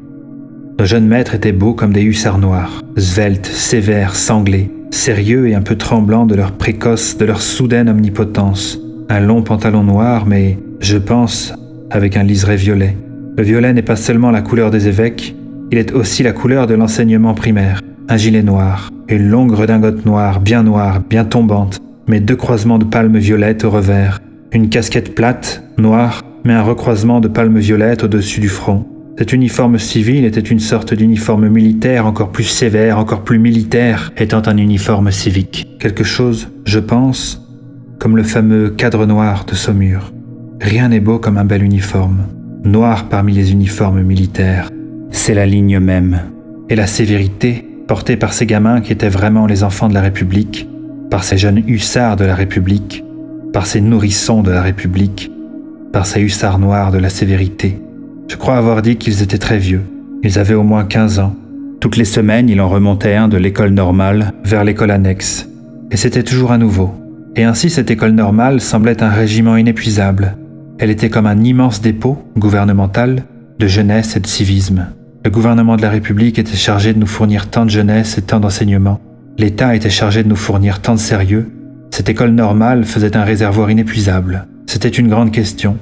Nos jeunes maîtres étaient beaux comme des hussards noirs, sveltes, sévères, sanglés, sérieux et un peu tremblants de leur précoce, de leur soudaine omnipotence. Un long pantalon noir, mais, je pense, avec un liseré violet. Le violet n'est pas seulement la couleur des évêques, il est aussi la couleur de l'enseignement primaire. Un gilet noir, une longue redingote noire, bien tombante, mais 2 croisements de palmes violettes au revers, une casquette plate, noire, mais un recroisement de palmes violettes au-dessus du front. Cet uniforme civil était une sorte d'uniforme militaire encore plus sévère, encore plus militaire, étant un uniforme civique. Quelque chose, je pense, comme le fameux cadre noir de Saumur. Rien n'est beau comme un bel uniforme. Noir parmi les uniformes militaires. C'est la ligne même. Et la sévérité, portée par ces gamins qui étaient vraiment les enfants de la République, par ces jeunes hussards de la République, par ces nourrissons de la République, par ces hussards noirs de la sévérité. Je crois avoir dit qu'ils étaient très vieux. Ils avaient au moins 15 ans. Toutes les semaines, il en remontait un de l'école normale vers l'école annexe. Et c'était toujours à nouveau. Et ainsi, cette école normale semblait un régiment inépuisable. Elle était comme un immense dépôt, gouvernemental, de jeunesse et de civisme. Le gouvernement de la République était chargé de nous fournir tant de jeunesse et tant d'enseignement. L'État était chargé de nous fournir tant de sérieux. Cette école normale faisait un réservoir inépuisable. C'était une grande question,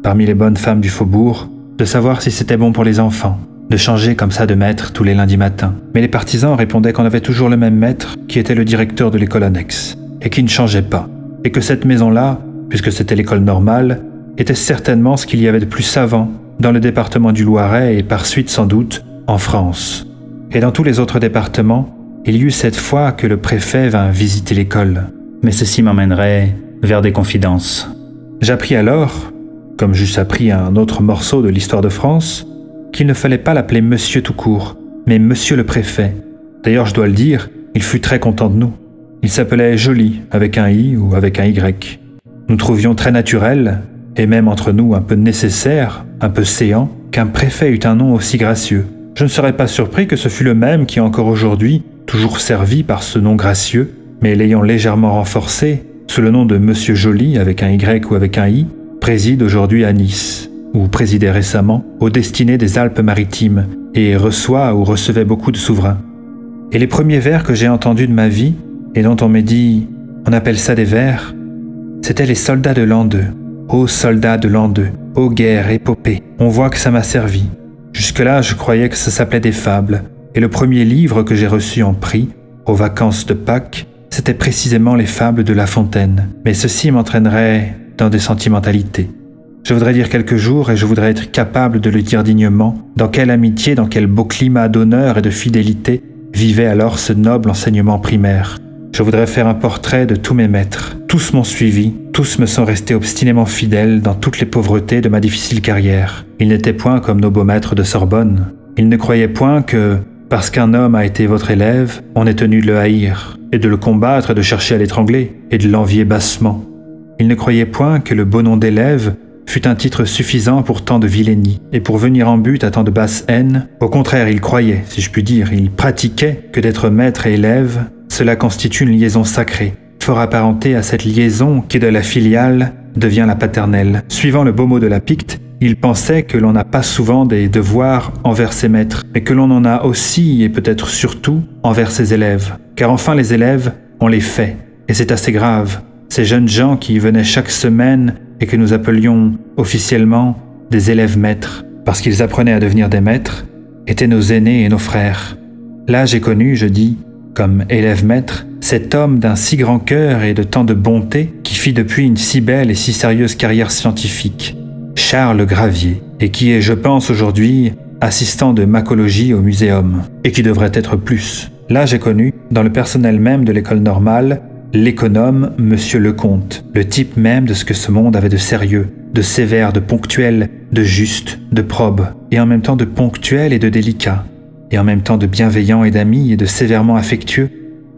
parmi les bonnes femmes du faubourg, de savoir si c'était bon pour les enfants, de changer comme ça de maître tous les lundis matins. Mais les partisans répondaient qu'on avait toujours le même maître qui était le directeur de l'école annexe, et qui ne changeait pas, et que cette maison-là, puisque c'était l'école normale, était certainement ce qu'il y avait de plus savant dans le département du Loiret et par suite sans doute en France. Et dans tous les autres départements, il y eut cette fois que le préfet vint visiter l'école. Mais ceci m'emmènerait vers des confidences. J'appris alors, comme j'eusse appris un autre morceau de l'histoire de France, qu'il ne fallait pas l'appeler monsieur tout court, mais monsieur le préfet. D'ailleurs, je dois le dire, il fut très content de nous. Il s'appelait Joly, avec un I ou avec un Y. Nous trouvions très naturel, et même entre nous un peu nécessaire, un peu séant, qu'un préfet eût un nom aussi gracieux. Je ne serais pas surpris que ce fût le même qui encore aujourd'hui, toujours servi par ce nom gracieux, mais l'ayant légèrement renforcé, sous le nom de monsieur Joly avec un Y ou avec un I, préside aujourd'hui à Nice, ou présidait récemment aux destinées des Alpes-Maritimes, et reçoit ou recevait beaucoup de souverains. Et les premiers vers que j'ai entendus de ma vie, et dont on m'a dit « on appelle ça des vers », c'étaient les soldats de l'an 2. Ô soldats de l'an 2, ô guerre, épopée, on voit que ça m'a servi. Jusque-là, je croyais que ça s'appelait des fables, et le premier livre que j'ai reçu en prix, aux vacances de Pâques, c'était précisément les fables de La Fontaine. Mais ceci m'entraînerait dans des sentimentalités. Je voudrais dire quelques jours et je voudrais être capable de le dire dignement, dans quelle amitié, dans quel beau climat d'honneur et de fidélité vivait alors ce noble enseignement primaire. Je voudrais faire un portrait de tous mes maîtres. Tous m'ont suivi, tous me sont restés obstinément fidèles dans toutes les pauvretés de ma difficile carrière. Ils n'étaient point comme nos beaux maîtres de Sorbonne. Ils ne croyaient point que, parce qu'un homme a été votre élève, on est tenu de le haïr, et de le combattre et de chercher à l'étrangler, et de l'envier bassement. Ils ne croyaient point que le beau nom d'élève fut un titre suffisant pour tant de vilainie, et pour venir en but à tant de basse haine. Au contraire, ils croyaient, si je puis dire, ils pratiquaient que d'être maître et élève, cela constitue une liaison sacrée, fort apparentée à cette liaison qui de la filiale devient la paternelle. Suivant le beau mot de la Picte, ils pensaient que l'on n'a pas souvent des devoirs envers ses maîtres, mais que l'on en a aussi et peut-être surtout envers ses élèves. Car enfin les élèves, on les fait, et c'est assez grave. Ces jeunes gens qui venaient chaque semaine et que nous appelions officiellement des élèves maîtres, parce qu'ils apprenaient à devenir des maîtres, étaient nos aînés et nos frères. Là j'ai connu, je dis, comme élève maître, cet homme d'un si grand cœur et de tant de bonté qui fit depuis une si belle et si sérieuse carrière scientifique, Charles Gravier, et qui est, je pense aujourd'hui, assistant de macologie au muséum, et qui devrait être plus. Là j'ai connu, dans le personnel même de l'école normale, l'économe Monsieur Lecomte, le type même de ce que ce monde avait de sérieux, de sévère, de ponctuel, de juste, de probe, et en même temps de ponctuel et de délicat, et en même temps de bienveillant et d'ami et de sévèrement affectueux,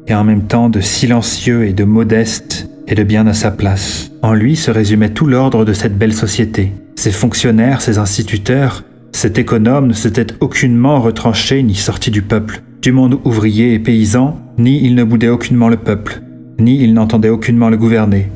et en même temps de silencieux et de modeste et de bien à sa place. En lui se résumait tout l'ordre de cette belle société. Ses fonctionnaires, ses instituteurs, cet économe ne s'était aucunement retranché ni sorti du peuple, du monde ouvrier et paysan, ni il ne boudait aucunement le peuple, ni ils n'entendaient aucunement le gouverner,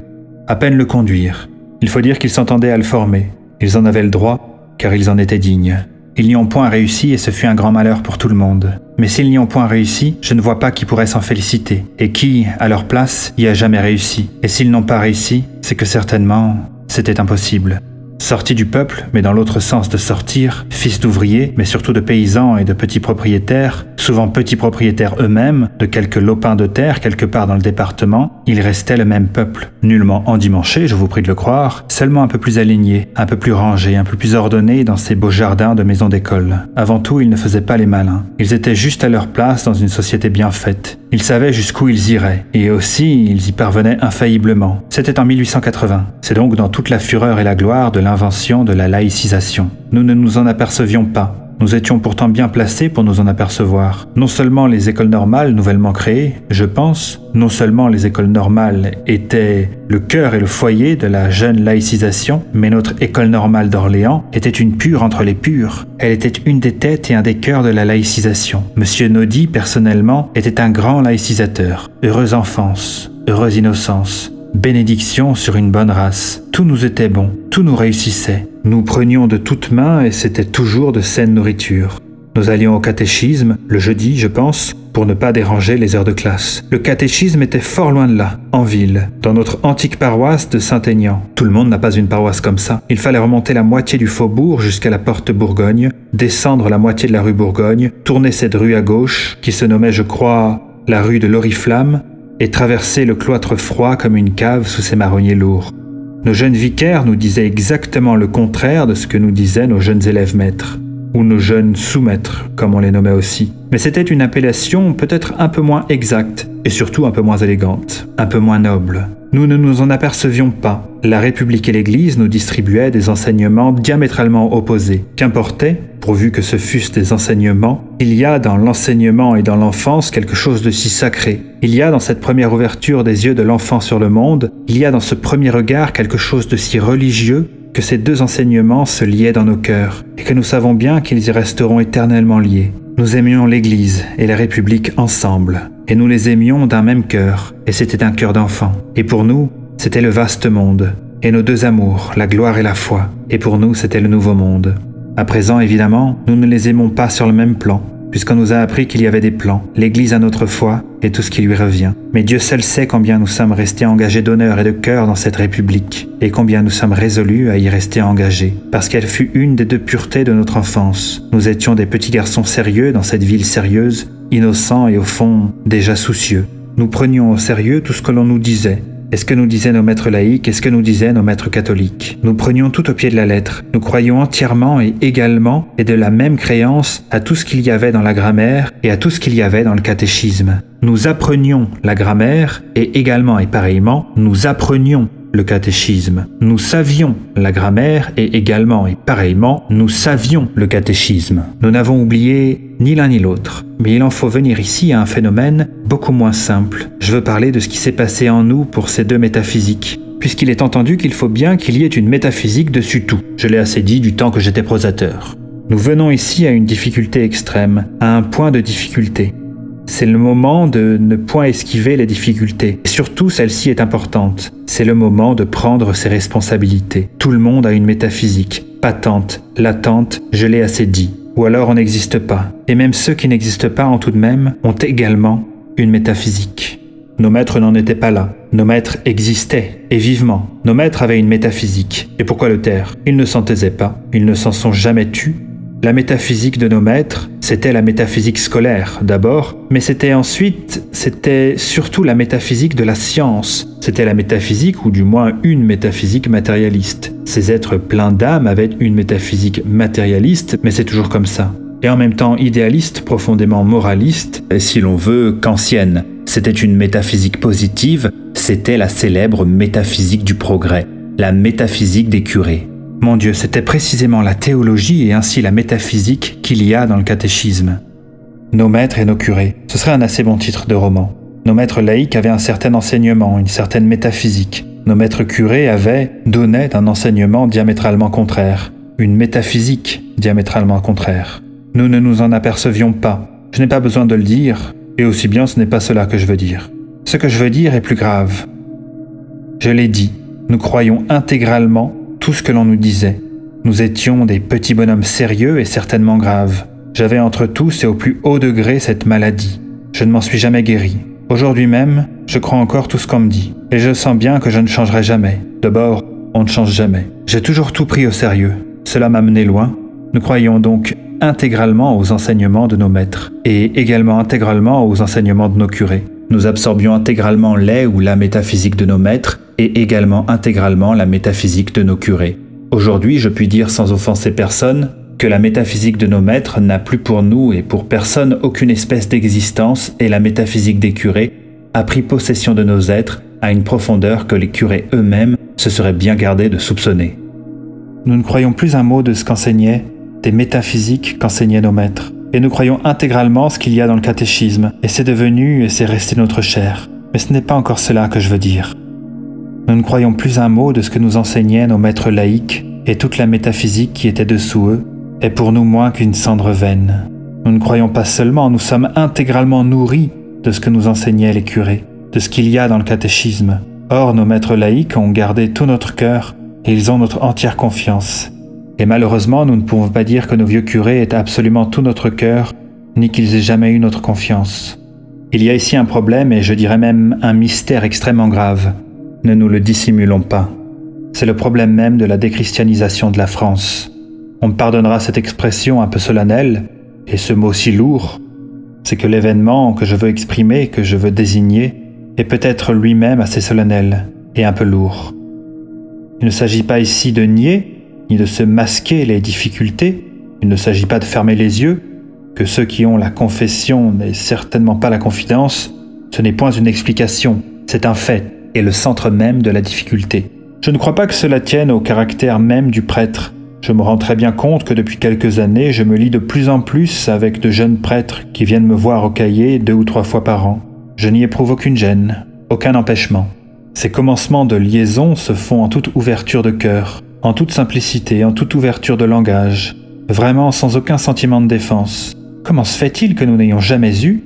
à peine le conduire. Il faut dire qu'ils s'entendaient à le former. Ils en avaient le droit, car ils en étaient dignes. Ils n'y ont point réussi et ce fut un grand malheur pour tout le monde. Mais s'ils n'y ont point réussi, je ne vois pas qui pourrait s'en féliciter, et qui, à leur place, y a jamais réussi. Et s'ils n'ont pas réussi, c'est que certainement, c'était impossible. Sortis du peuple, mais dans l'autre sens de sortir, fils d'ouvriers, mais surtout de paysans et de petits propriétaires, souvent petits propriétaires eux-mêmes, de quelques lopins de terre quelque part dans le département, il restait le même peuple, nullement endimanché, je vous prie de le croire, seulement un peu plus aligné, un peu plus rangé, un peu plus ordonné dans ces beaux jardins de maisons d'école. Avant tout, ils ne faisaient pas les malins. Ils étaient juste à leur place dans une société bien faite. Ils savaient jusqu'où ils iraient, et aussi ils y parvenaient infailliblement. C'était en 1880. C'est donc dans toute la fureur et la gloire de l'invention de la laïcisation. Nous ne nous en apercevions pas. Nous étions pourtant bien placés pour nous en apercevoir. Non seulement les écoles normales nouvellement créées, je pense, non seulement les écoles normales étaient le cœur et le foyer de la jeune laïcisation, mais notre école normale d'Orléans était une pure entre les pures. Elle était une des têtes et un des cœurs de la laïcisation. Monsieur Naudy, personnellement, était un grand laïcisateur. Heureuse enfance, heureuse innocence. Bénédiction sur une bonne race. Tout nous était bon, tout nous réussissait. Nous prenions de toutes mains et c'était toujours de saine nourriture. Nous allions au catéchisme, le jeudi, je pense, pour ne pas déranger les heures de classe. Le catéchisme était fort loin de là, en ville, dans notre antique paroisse de Saint-Aignan. Tout le monde n'a pas une paroisse comme ça. Il fallait remonter la moitié du faubourg jusqu'à la porte Bourgogne, descendre la moitié de la rue Bourgogne, tourner cette rue à gauche, qui se nommait, je crois, la rue de l'Oriflamme, et traverser le cloître froid comme une cave sous ses marronniers lourds. Nos jeunes vicaires nous disaient exactement le contraire de ce que nous disaient nos jeunes élèves maîtres, ou nos jeunes sous-maîtres, comme on les nommait aussi. Mais c'était une appellation peut-être un peu moins exacte, et surtout un peu moins élégante, un peu moins noble. Nous ne nous en apercevions pas. La République et l'Église nous distribuaient des enseignements diamétralement opposés. Qu'importait, pourvu que ce fussent des enseignements, il y a dans l'enseignement et dans l'enfance quelque chose de si sacré. Il y a dans cette première ouverture des yeux de l'enfant sur le monde, il y a dans ce premier regard quelque chose de si religieux que ces deux enseignements se liaient dans nos cœurs, et que nous savons bien qu'ils y resteront éternellement liés. Nous aimions l'Église et la République ensemble, et nous les aimions d'un même cœur, et c'était un cœur d'enfant. Et pour nous, c'était le vaste monde, et nos deux amours, la gloire et la foi, et pour nous, c'était le nouveau monde. À présent, évidemment, nous ne les aimons pas sur le même plan, puisqu'on nous a appris qu'il y avait des plans, l'Église à notre foi, et tout ce qui lui revient. Mais Dieu seul sait combien nous sommes restés engagés d'honneur et de cœur dans cette République, et combien nous sommes résolus à y rester engagés, parce qu'elle fut une des deux puretés de notre enfance. Nous étions des petits garçons sérieux dans cette ville sérieuse, innocents et au fond déjà soucieux. Nous prenions au sérieux tout ce que l'on nous disait. Et ce que nous disaient nos maîtres laïcs et ce que nous disaient nos maîtres catholiques. Nous prenions tout au pied de la lettre. Nous croyions entièrement et également et de la même créance à tout ce qu'il y avait dans la grammaire et à tout ce qu'il y avait dans le catéchisme. Nous apprenions la grammaire et également et pareillement, nous apprenions le catéchisme. Nous savions la grammaire et également et pareillement, nous savions le catéchisme. Nous n'avons oublié ni l'un ni l'autre. Mais il en faut venir ici à un phénomène beaucoup moins simple. Je veux parler de ce qui s'est passé en nous pour ces deux métaphysiques, puisqu'il est entendu qu'il faut bien qu'il y ait une métaphysique dessus tout. Je l'ai assez dit du temps que j'étais prosateur. Nous venons ici à une difficulté extrême, à un point de difficulté. C'est le moment de ne point esquiver les difficultés. Et surtout, celle-ci est importante. C'est le moment de prendre ses responsabilités. Tout le monde a une métaphysique, patente, latente, je l'ai assez dit. Ou alors on n'existe pas. Et même ceux qui n'existent pas en tout de même ont également une métaphysique. Nos maîtres n'en étaient pas là. Nos maîtres existaient, et vivement. Nos maîtres avaient une métaphysique. Et pourquoi le taire? Ils ne s'en taisaient pas. Ils ne s'en sont jamais tus. La métaphysique de nos maîtres, c'était la métaphysique scolaire, d'abord, mais c'était surtout la métaphysique de la science. C'était la métaphysique, ou du moins une métaphysique matérialiste. Ces êtres pleins d'âme avaient une métaphysique matérialiste, mais c'est toujours comme ça. Et en même temps idéaliste, profondément moraliste, et si l'on veut, kantienne. C'était une métaphysique positive, c'était la célèbre métaphysique du progrès, la métaphysique des curés. Mon Dieu, c'était précisément la théologie et ainsi la métaphysique qu'il y a dans le catéchisme. Nos maîtres et nos curés, ce serait un assez bon titre de roman. Nos maîtres laïcs avaient un certain enseignement, une certaine métaphysique. Nos maîtres curés donnaient un enseignement diamétralement contraire, une métaphysique diamétralement contraire. Nous ne nous en apercevions pas. Je n'ai pas besoin de le dire, et aussi bien ce n'est pas cela que je veux dire. Ce que je veux dire est plus grave. Je l'ai dit, nous croyons intégralement tout ce que l'on nous disait. Nous étions des petits bonhommes sérieux et certainement graves. J'avais entre tous et au plus haut degré cette maladie. Je ne m'en suis jamais guéri. Aujourd'hui même, je crois encore tout ce qu'on me dit. Et je sens bien que je ne changerai jamais. D'abord, on ne change jamais. J'ai toujours tout pris au sérieux. Cela m'a mené loin. Nous croyons donc intégralement aux enseignements de nos maîtres, et également intégralement aux enseignements de nos curés. Nous absorbions intégralement les ou la métaphysique de nos maîtres, et également intégralement la métaphysique de nos curés. Aujourd'hui, je puis dire sans offenser personne, que la métaphysique de nos maîtres n'a plus pour nous et pour personne aucune espèce d'existence, et la métaphysique des curés a pris possession de nos êtres à une profondeur que les curés eux-mêmes se seraient bien gardés de soupçonner. Nous ne croyons plus un mot de ce qu'enseignaient des métaphysiques qu'enseignaient nos maîtres, et nous croyons intégralement ce qu'il y a dans le catéchisme, et c'est devenu et c'est resté notre chair. Mais ce n'est pas encore cela que je veux dire. Nous ne croyons plus un mot de ce que nous enseignaient nos maîtres laïcs, et toute la métaphysique qui était dessous eux est pour nous moins qu'une cendre vaine. Nous ne croyons pas seulement, nous sommes intégralement nourris de ce que nous enseignaient les curés, de ce qu'il y a dans le catéchisme. Or, nos maîtres laïcs ont gardé tout notre cœur, et ils ont notre entière confiance. Et malheureusement, nous ne pouvons pas dire que nos vieux curés aient absolument tout notre cœur, ni qu'ils aient jamais eu notre confiance. Il y a ici un problème, et je dirais même un mystère extrêmement grave. Ne nous le dissimulons pas. C'est le problème même de la déchristianisation de la France. On me pardonnera cette expression un peu solennelle, et ce mot si lourd, c'est que l'événement que je veux exprimer, que je veux désigner, est peut-être lui-même assez solennel et un peu lourd. Il ne s'agit pas ici de nier, ni de se masquer les difficultés, il ne s'agit pas de fermer les yeux, que ceux qui ont la confession n'est certainement pas la confidence, ce n'est point une explication, c'est un fait, et le centre même de la difficulté. Je ne crois pas que cela tienne au caractère même du prêtre. Je me rends très bien compte que depuis quelques années, je me lie de plus en plus avec de jeunes prêtres qui viennent me voir au cahier 2 ou 3 fois par an. Je n'y éprouve aucune gêne, aucun empêchement. Ces commencements de liaison se font en toute ouverture de cœur, en toute simplicité, en toute ouverture de langage, vraiment sans aucun sentiment de défense. Comment se fait-il que nous n'ayons jamais eu,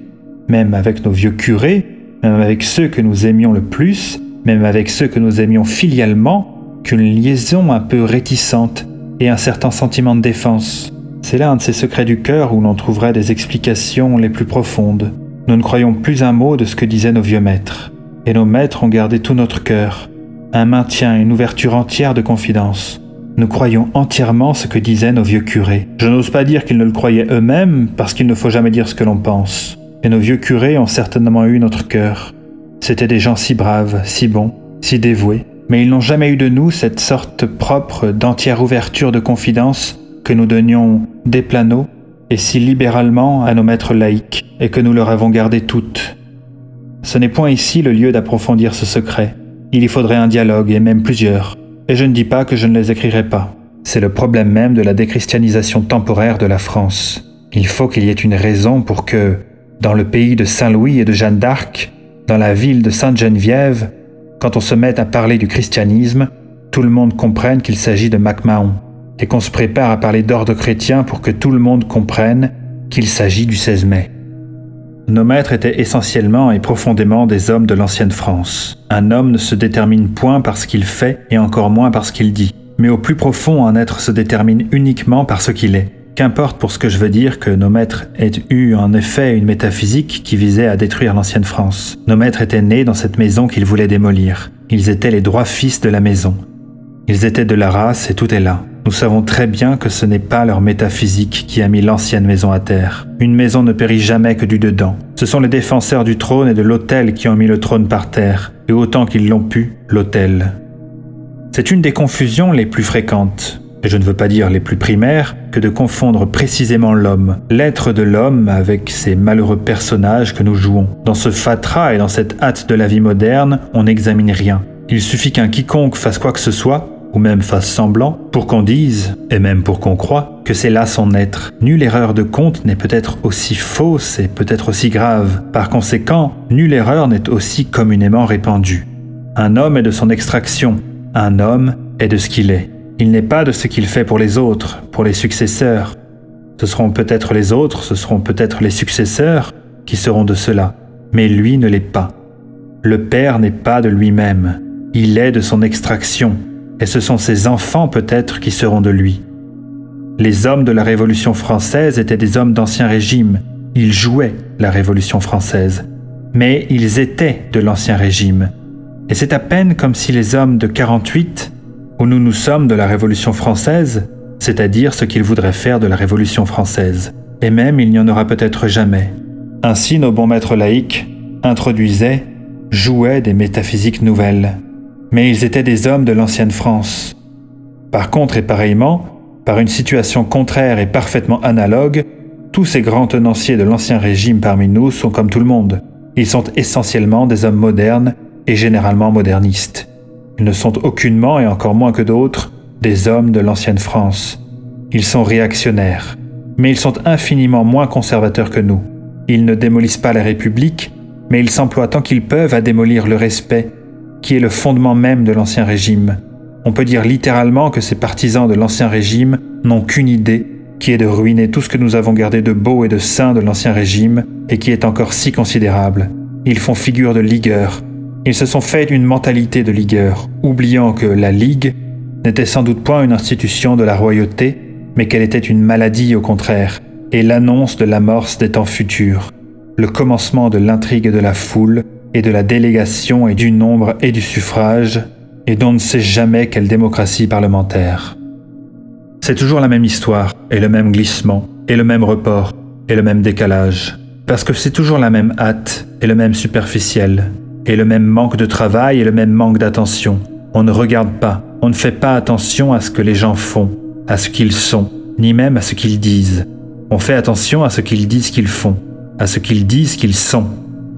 même avec nos vieux curés, même avec ceux que nous aimions le plus, même avec ceux que nous aimions filialement, qu'une liaison un peu réticente et un certain sentiment de défense? C'est là un de ces secrets du cœur où l'on trouverait des explications les plus profondes. Nous ne croyons plus un mot de ce que disaient nos vieux maîtres. Et nos maîtres ont gardé tout notre cœur, un maintien, une ouverture entière de confidence. Nous croyons entièrement ce que disaient nos vieux curés. Je n'ose pas dire qu'ils ne le croyaient eux-mêmes, parce qu'il ne faut jamais dire ce que l'on pense. Et nos vieux curés ont certainement eu notre cœur. C'étaient des gens si braves, si bons, si dévoués, mais ils n'ont jamais eu de nous cette sorte propre d'entière ouverture de confidence que nous donnions des planeaux et si libéralement à nos maîtres laïcs, et que nous leur avons gardé toutes. Ce n'est point ici le lieu d'approfondir ce secret. Il y faudrait un dialogue, et même plusieurs. Et je ne dis pas que je ne les écrirai pas. C'est le problème même de la déchristianisation temporaire de la France. Il faut qu'il y ait une raison pour que, dans le pays de Saint-Louis et de Jeanne d'Arc, dans la ville de Sainte-Geneviève, quand on se met à parler du christianisme, tout le monde comprenne qu'il s'agit de MacMahon, et qu'on se prépare à parler d'ordre chrétien pour que tout le monde comprenne qu'il s'agit du 16 mai. Nos maîtres étaient essentiellement et profondément des hommes de l'ancienne France. Un homme ne se détermine point par ce qu'il fait et encore moins par ce qu'il dit. Mais au plus profond, un être se détermine uniquement par ce qu'il est. Qu'importe pour ce que je veux dire que nos maîtres aient eu en effet une métaphysique qui visait à détruire l'ancienne France. Nos maîtres étaient nés dans cette maison qu'ils voulaient démolir. Ils étaient les droits fils de la maison. Ils étaient de la race et tout est là. Nous savons très bien que ce n'est pas leur métaphysique qui a mis l'ancienne maison à terre. Une maison ne périt jamais que du dedans. Ce sont les défenseurs du trône et de l'autel qui ont mis le trône par terre, et autant qu'ils l'ont pu, l'autel. C'est une des confusions les plus fréquentes, et je ne veux pas dire les plus primaires, que de confondre précisément l'homme, l'être de l'homme avec ces malheureux personnages que nous jouons. Dans ce fatras et dans cette hâte de la vie moderne, on n'examine rien. Il suffit qu'un quiconque fasse quoi que ce soit, ou même fasse semblant, pour qu'on dise, et même pour qu'on croie, que c'est là son être. Nulle erreur de compte n'est peut-être aussi fausse et peut-être aussi grave. Par conséquent, nulle erreur n'est aussi communément répandue. Un homme est de son extraction, un homme est de ce qu'il est. Il n'est pas de ce qu'il fait pour les autres, pour les successeurs. Ce seront peut-être les autres, ce seront peut-être les successeurs qui seront de cela, mais lui ne l'est pas. Le père n'est pas de lui-même, il est de son extraction, et ce sont ses enfants peut-être qui seront de lui. Les hommes de la Révolution française étaient des hommes d'Ancien Régime, ils jouaient la Révolution française, mais ils étaient de l'Ancien Régime. Et c'est à peine comme si les hommes de 48, où nous sommes de la Révolution française, c'est-à-dire ce qu'ils voudraient faire de la Révolution française. Et même il n'y en aura peut-être jamais. Ainsi nos bons maîtres laïcs introduisaient, jouaient des métaphysiques nouvelles. Mais ils étaient des hommes de l'ancienne France. Par contre et pareillement, par une situation contraire et parfaitement analogue, tous ces grands tenanciers de l'Ancien Régime parmi nous sont comme tout le monde. Ils sont essentiellement des hommes modernes et généralement modernistes. Ils ne sont aucunement, et encore moins que d'autres, des hommes de l'ancienne France. Ils sont réactionnaires, mais ils sont infiniment moins conservateurs que nous. Ils ne démolissent pas la République, mais ils s'emploient tant qu'ils peuvent à démolir le respect, qui est le fondement même de l'Ancien Régime. On peut dire littéralement que ces partisans de l'Ancien Régime n'ont qu'une idée, qui est de ruiner tout ce que nous avons gardé de beau et de sain de l'Ancien Régime, et qui est encore si considérable. Ils font figure de ligueurs. Ils se sont fait une mentalité de ligueurs, oubliant que la Ligue n'était sans doute point une institution de la royauté, mais qu'elle était une maladie au contraire, et l'annonce de l'amorce des temps futurs, le commencement de l'intrigue de la foule, et de la délégation et du nombre et du suffrage, et dont ne sait jamais quelle démocratie parlementaire. C'est toujours la même histoire, et le même glissement, et le même report, et le même décalage, parce que c'est toujours la même hâte, et le même superficiel, et le même manque de travail, et le même manque d'attention. On ne regarde pas, on ne fait pas attention à ce que les gens font, à ce qu'ils sont, ni même à ce qu'ils disent. On fait attention à ce qu'ils disent qu'ils font, à ce qu'ils disent qu'ils sont,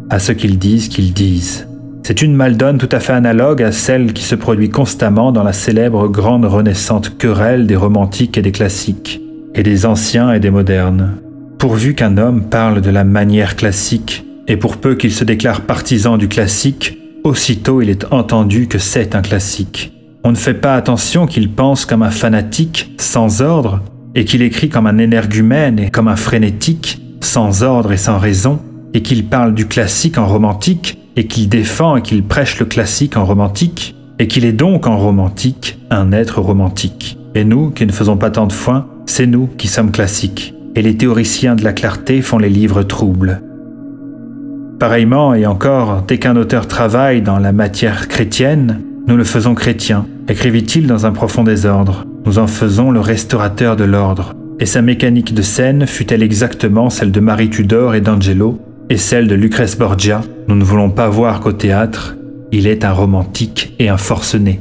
à ce qu'ils disent qu'ils disent. C'est une maldonne tout à fait analogue à celle qui se produit constamment dans la célèbre grande renaissante querelle des romantiques et des classiques, et des anciens et des modernes. Pourvu qu'un homme parle de la manière classique, et pour peu qu'il se déclare partisan du classique, aussitôt il est entendu que c'est un classique. On ne fait pas attention qu'il pense comme un fanatique, sans ordre, et qu'il écrit comme un énergumène et comme un frénétique, sans ordre et sans raison, et qu'il parle du classique en romantique, et qu'il défend et qu'il prêche le classique en romantique, et qu'il est donc en romantique un être romantique. Et nous, qui ne faisons pas tant de foin, c'est nous qui sommes classiques, et les théoriciens de la clarté font les livres troubles. Pareillement, et encore, dès qu'un auteur travaille dans la matière chrétienne, nous le faisons chrétien, écrivit-il dans un profond désordre. Nous en faisons le restaurateur de l'ordre. Et sa mécanique de scène fut-elle exactement celle de Marie Tudor et d'Angelo, et celle de Lucrèce Borgia, nous ne voulons pas voir qu'au théâtre, il est un romantique et un forcené.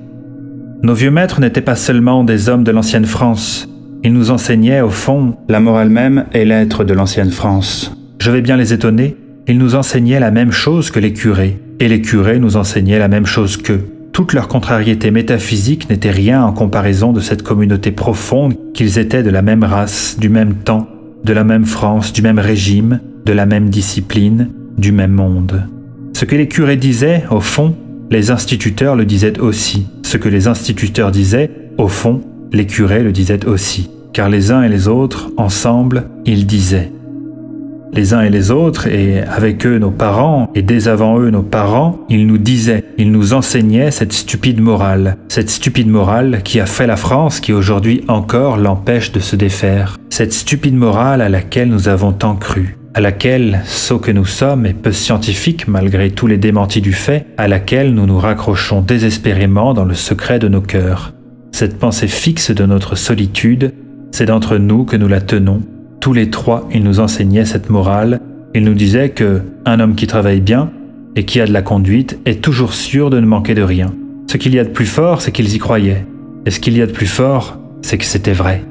Nos vieux maîtres n'étaient pas seulement des hommes de l'ancienne France, ils nous enseignaient, au fond, la morale même et l'être de l'ancienne France. Je vais bien les étonner, ils nous enseignaient la même chose que les curés, et les curés nous enseignaient la même chose qu'eux. Toute leur contrariété métaphysique n'était rien en comparaison de cette communauté profonde qu'ils étaient de la même race, du même temps, de la même France, du même régime, de la même discipline, du même monde. Ce que les curés disaient, au fond, les instituteurs le disaient aussi. Ce que les instituteurs disaient, au fond, les curés le disaient aussi. Car les uns et les autres, ensemble, ils disaient. Les uns et les autres, et avec eux nos parents, et dès avant eux nos parents, ils nous disaient, ils nous enseignaient cette stupide morale qui a fait la France, qui aujourd'hui encore l'empêche de se défaire. Cette stupide morale à laquelle nous avons tant cru, à laquelle, sots que nous sommes et peu scientifiques malgré tous les démentis du fait, à laquelle nous nous raccrochons désespérément dans le secret de nos cœurs. Cette pensée fixe de notre solitude, c'est d'entre nous que nous la tenons. Tous les trois, ils nous enseignaient cette morale. Ils nous disaient que un homme qui travaille bien et qui a de la conduite est toujours sûr de ne manquer de rien. Ce qu'il y a de plus fort, c'est qu'ils y croyaient. Et ce qu'il y a de plus fort, c'est que c'était vrai.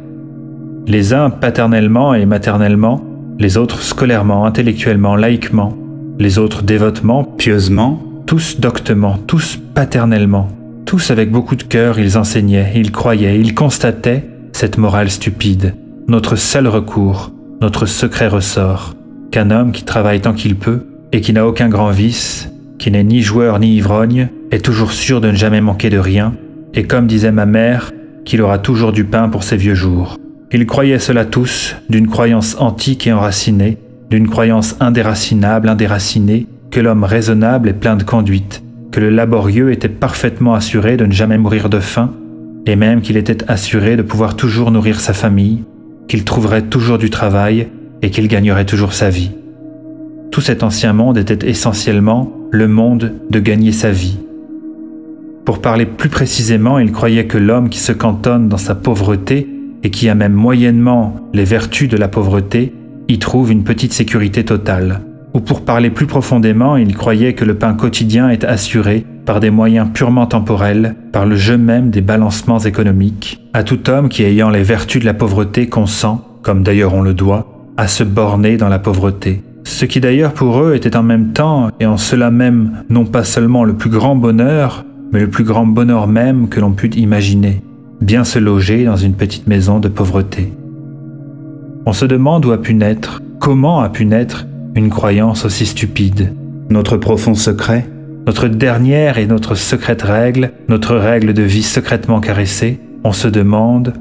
Les uns paternellement et maternellement, les autres scolairement, intellectuellement, laïquement, les autres dévotement, pieusement, tous doctement, tous paternellement, tous avec beaucoup de cœur, ils enseignaient, ils croyaient, ils constataient cette morale stupide. Notre seul recours, notre secret ressort, qu'un homme qui travaille tant qu'il peut et qui n'a aucun grand vice, qui n'est ni joueur ni ivrogne, est toujours sûr de ne jamais manquer de rien, et comme disait ma mère, qu'il aura toujours du pain pour ses vieux jours. Ils croyaient cela tous, d'une croyance antique et enracinée, d'une croyance indéracinable, indéracinée, que l'homme raisonnable est plein de conduite, que le laborieux était parfaitement assuré de ne jamais mourir de faim, et même qu'il était assuré de pouvoir toujours nourrir sa famille, qu'il trouverait toujours du travail et qu'il gagnerait toujours sa vie. Tout cet ancien monde était essentiellement le monde de gagner sa vie. Pour parler plus précisément, il croyait que l'homme qui se cantonne dans sa pauvreté et qui a même moyennement les vertus de la pauvreté, y trouve une petite sécurité totale. Ou pour parler plus profondément, il croyait que le pain quotidien est assuré par des moyens purement temporels, par le jeu même des balancements économiques, à tout homme qui ayant les vertus de la pauvreté consent, comme d'ailleurs on le doit, à se borner dans la pauvreté. Ce qui d'ailleurs pour eux était en même temps, et en cela même non pas seulement le plus grand bonheur, mais le plus grand bonheur même que l'on pût imaginer, bien se loger dans une petite maison de pauvreté. On se demande où a pu naître, comment a pu naître une croyance aussi stupide. Notre profond secret, notre dernière et notre secrète règle, notre règle de vie secrètement caressée, on se demande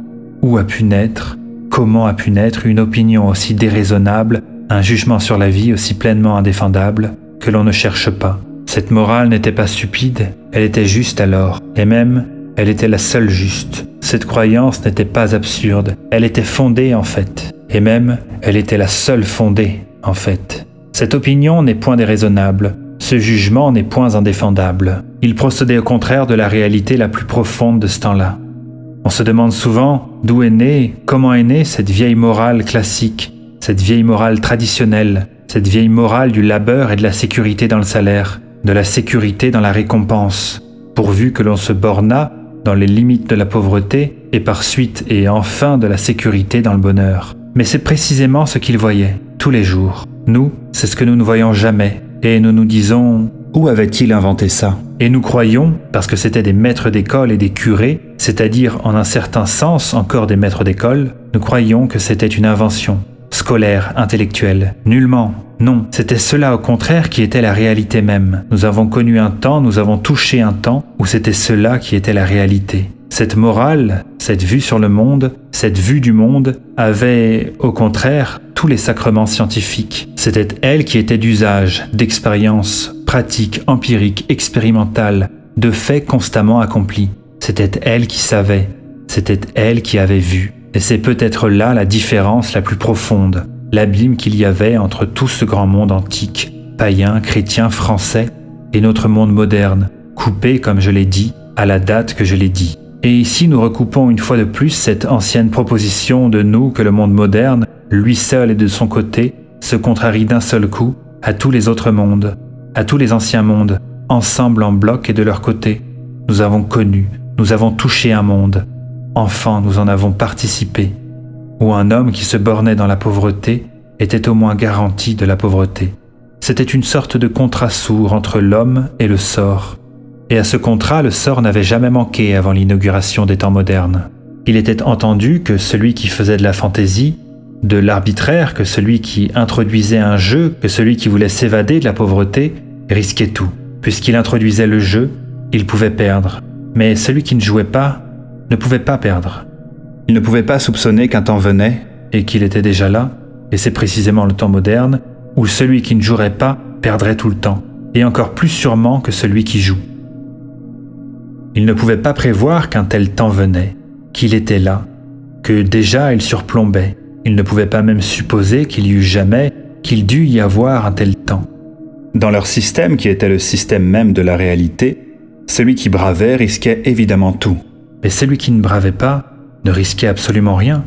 où a pu naître, comment a pu naître une opinion aussi déraisonnable, un jugement sur la vie aussi pleinement indéfendable, que l'on ne cherche pas. Cette morale n'était pas stupide, elle était juste alors, et même, elle était la seule juste. Cette croyance n'était pas absurde, elle était fondée en fait, et même, elle était la seule fondée en fait. Cette opinion n'est point déraisonnable, ce jugement n'est point indéfendable. Il procédait au contraire de la réalité la plus profonde de ce temps-là. On se demande souvent d'où est née, comment est née cette vieille morale classique, cette vieille morale traditionnelle, cette vieille morale du labeur et de la sécurité dans le salaire, de la sécurité dans la récompense, pourvu que l'on se bornât dans les limites de la pauvreté et par suite et enfin de la sécurité dans le bonheur. Mais c'est précisément ce qu'ils voyaient, tous les jours. Nous, c'est ce que nous ne voyons jamais, et nous nous disons « Où avait-il inventé ça ?» Et nous croyons, parce que c'était des maîtres d'école et des curés, c'est-à-dire en un certain sens encore des maîtres d'école, nous croyons que c'était une invention, scolaire, intellectuelle. Nullement, non, c'était cela au contraire qui était la réalité même. Nous avons connu un temps, nous avons touché un temps où c'était cela qui était la réalité. Cette morale, cette vue sur le monde, cette vue du monde, avait, au contraire, tous les sacrements scientifiques. C'était elle qui était d'usage, d'expérience, pratique, empirique, expérimentale, de faits constamment accomplis. C'était elle qui savait, c'était elle qui avait vu. Et c'est peut-être là la différence la plus profonde, l'abîme qu'il y avait entre tout ce grand monde antique, païen, chrétien, français, et notre monde moderne, coupé, comme je l'ai dit, à la date que je l'ai dit. Et ici nous recoupons une fois de plus cette ancienne proposition de nous que le monde moderne, lui seul et de son côté, se contrarie d'un seul coup à tous les autres mondes, à tous les anciens mondes, ensemble en bloc et de leur côté. Nous avons connu, nous avons touché un monde, enfant nous en avons participé, où un homme qui se bornait dans la pauvreté était au moins garanti de la pauvreté. C'était une sorte de contrat sourd entre l'homme et le sort. Et à ce contrat, le sort n'avait jamais manqué avant l'inauguration des temps modernes. Il était entendu que celui qui faisait de la fantaisie, de l'arbitraire, que celui qui introduisait un jeu, que celui qui voulait s'évader de la pauvreté, risquait tout. Puisqu'il introduisait le jeu, il pouvait perdre. Mais celui qui ne jouait pas ne pouvait pas perdre. Il ne pouvait pas soupçonner qu'un temps venait, et qu'il était déjà là, et c'est précisément le temps moderne, où celui qui ne jouerait pas perdrait tout le temps, et encore plus sûrement que celui qui joue. Il ne pouvait pas prévoir qu'un tel temps venait, qu'il était là, que déjà il surplombait. Il ne pouvait pas même supposer qu'il y eût jamais, qu'il dût y avoir un tel temps. Dans leur système, qui était le système même de la réalité, celui qui bravait risquait évidemment tout. Mais celui qui ne bravait pas ne risquait absolument rien.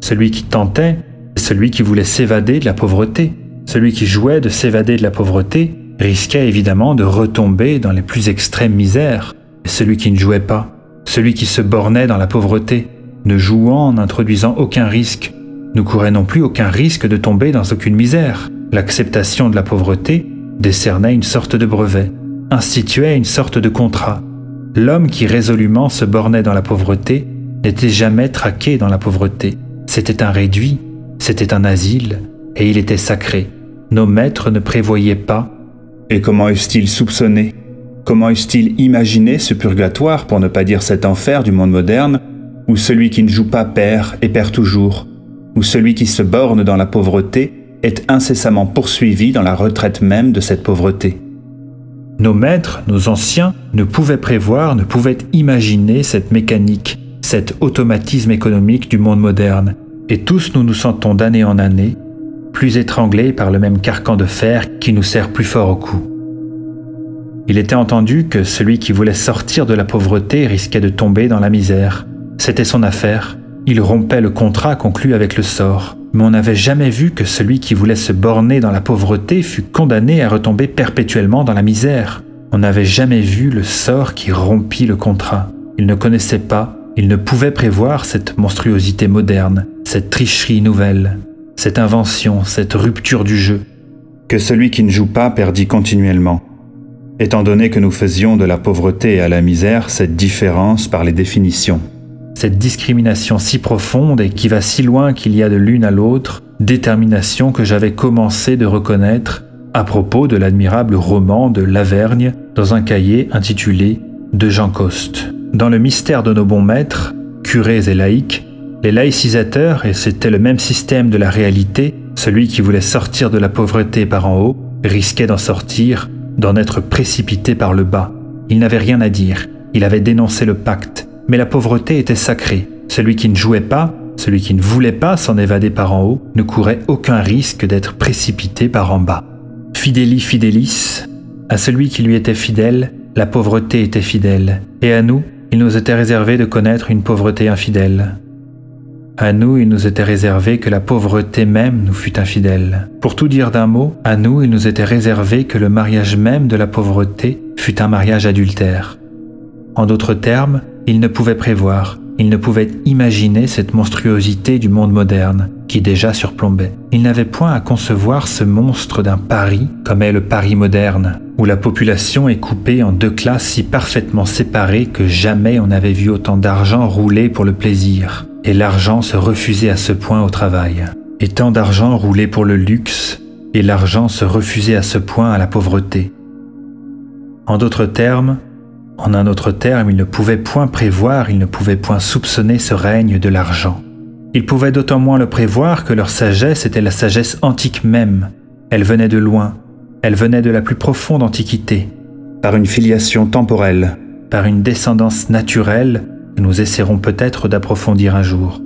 Celui qui tentait, celui qui voulait s'évader de la pauvreté, celui qui jouait de s'évader de la pauvreté, risquait évidemment de retomber dans les plus extrêmes misères. Et celui qui ne jouait pas, celui qui se bornait dans la pauvreté, ne jouant, n'introduisant aucun risque, ne courait non plus aucun risque de tomber dans aucune misère. L'acceptation de la pauvreté décernait une sorte de brevet, instituait une sorte de contrat. L'homme qui résolument se bornait dans la pauvreté n'était jamais traqué dans la pauvreté. C'était un réduit, c'était un asile, et il était sacré. Nos maîtres ne prévoyaient pas. Et comment eussent-ils soupçonné? Comment eussent-ils imaginé ce purgatoire, pour ne pas dire cet enfer du monde moderne, où celui qui ne joue pas perd et perd toujours, où celui qui se borne dans la pauvreté est incessamment poursuivi dans la retraite même de cette pauvreté. Nos maîtres, nos anciens, ne pouvaient prévoir, ne pouvaient imaginer cette mécanique, cet automatisme économique du monde moderne, et tous nous nous sentons d'année en année plus étranglés par le même carcan de fer qui nous serre plus fort au cou. Il était entendu que celui qui voulait sortir de la pauvreté risquait de tomber dans la misère. C'était son affaire. Il rompait le contrat conclu avec le sort. Mais on n'avait jamais vu que celui qui voulait se borner dans la pauvreté fût condamné à retomber perpétuellement dans la misère. On n'avait jamais vu le sort qui rompit le contrat. Il ne connaissait pas, il ne pouvait prévoir cette monstruosité moderne, cette tricherie nouvelle, cette invention, cette rupture du jeu. Que celui qui ne joue pas perdit continuellement. Étant donné que nous faisions de la pauvreté à la misère cette différence par les définitions. Cette discrimination si profonde et qui va si loin qu'il y a de l'une à l'autre, détermination que j'avais commencé de reconnaître à propos de l'admirable roman de Lavergne dans un cahier intitulé « De Jean Coste ». Dans le mystère de nos bons maîtres, curés et laïcs, les laïcisateurs, et c'était le même système de la réalité, celui qui voulait sortir de la pauvreté par en haut, risquait d'en sortir, d'en être précipité par le bas. Il n'avait rien à dire, il avait dénoncé le pacte. Mais la pauvreté était sacrée. Celui qui ne jouait pas, celui qui ne voulait pas s'en évader par en haut, ne courait aucun risque d'être précipité par en bas. Fideli fidelis, à celui qui lui était fidèle, la pauvreté était fidèle. Et à nous, il nous était réservé de connaître une pauvreté infidèle. À nous, il nous était réservé que la pauvreté même nous fût infidèle. Pour tout dire d'un mot, à nous, il nous était réservé que le mariage même de la pauvreté fût un mariage adultère. En d'autres termes, il ne pouvait prévoir, il ne pouvait imaginer cette monstruosité du monde moderne, qui déjà surplombait. Il n'avait point à concevoir ce monstre d'un Paris comme est le Paris moderne, où la population est coupée en deux classes si parfaitement séparées que jamais on n'avait vu autant d'argent rouler pour le plaisir, et l'argent se refusait à ce point au travail. Et tant d'argent roulé pour le luxe, et l'argent se refusait à ce point à la pauvreté. En d'autres termes, en un autre terme, il ne pouvait point prévoir, il ne pouvait point soupçonner ce règne de l'argent. Il pouvait d'autant moins le prévoir que leur sagesse était la sagesse antique même. Elle venait de loin, elle venait de la plus profonde antiquité, par une filiation temporelle, par une descendance naturelle que nous essaierons peut-être d'approfondir un jour.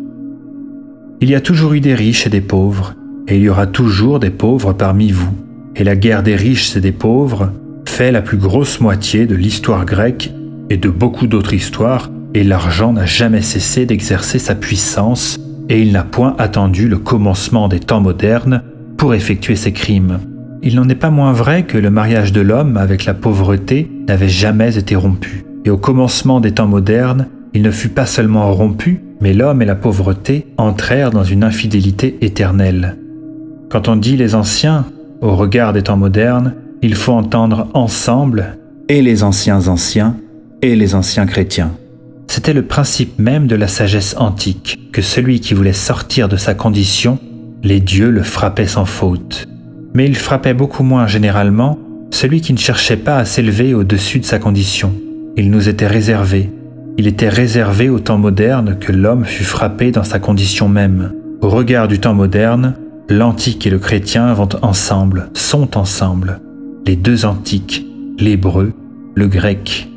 Il y a toujours eu des riches et des pauvres, et il y aura toujours des pauvres parmi vous, et la guerre des riches et des pauvres fait la plus grosse moitié de l'histoire grecque et de beaucoup d'autres histoires, et l'argent n'a jamais cessé d'exercer sa puissance, et il n'a point attendu le commencement des temps modernes pour effectuer ses crimes. Il n'en est pas moins vrai que le mariage de l'homme avec la pauvreté n'avait jamais été rompu, et au commencement des temps modernes, il ne fut pas seulement rompu, mais l'homme et la pauvreté entrèrent dans une infidélité éternelle. Quand on dit les anciens, au regard des temps modernes, il faut entendre ensemble et les anciens et les anciens chrétiens. C'était le principe même de la sagesse antique, que celui qui voulait sortir de sa condition, les dieux le frappaient sans faute. Mais il frappait beaucoup moins généralement celui qui ne cherchait pas à s'élever au-dessus de sa condition. Il nous était réservé. Il était réservé au temps moderne que l'homme fût frappé dans sa condition même. Au regard du temps moderne, l'antique et le chrétien vont ensemble, sont ensemble. Les deux antiques, l'hébreu, le grec.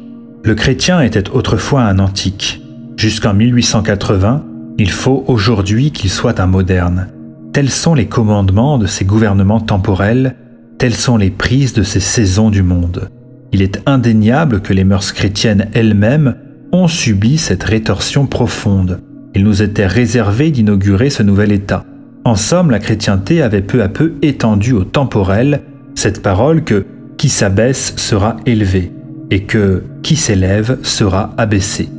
Le chrétien était autrefois un antique. Jusqu'en 1880, il faut aujourd'hui qu'il soit un moderne. Tels sont les commandements de ces gouvernements temporels, telles sont les prises de ces saisons du monde. Il est indéniable que les mœurs chrétiennes elles-mêmes ont subi cette rétorsion profonde. Il nous était réservé d'inaugurer ce nouvel état. En somme, la chrétienté avait peu à peu étendu au temporel cette parole que « qui s'abaisse sera élevé » et que « qui s'élève sera abaissé ».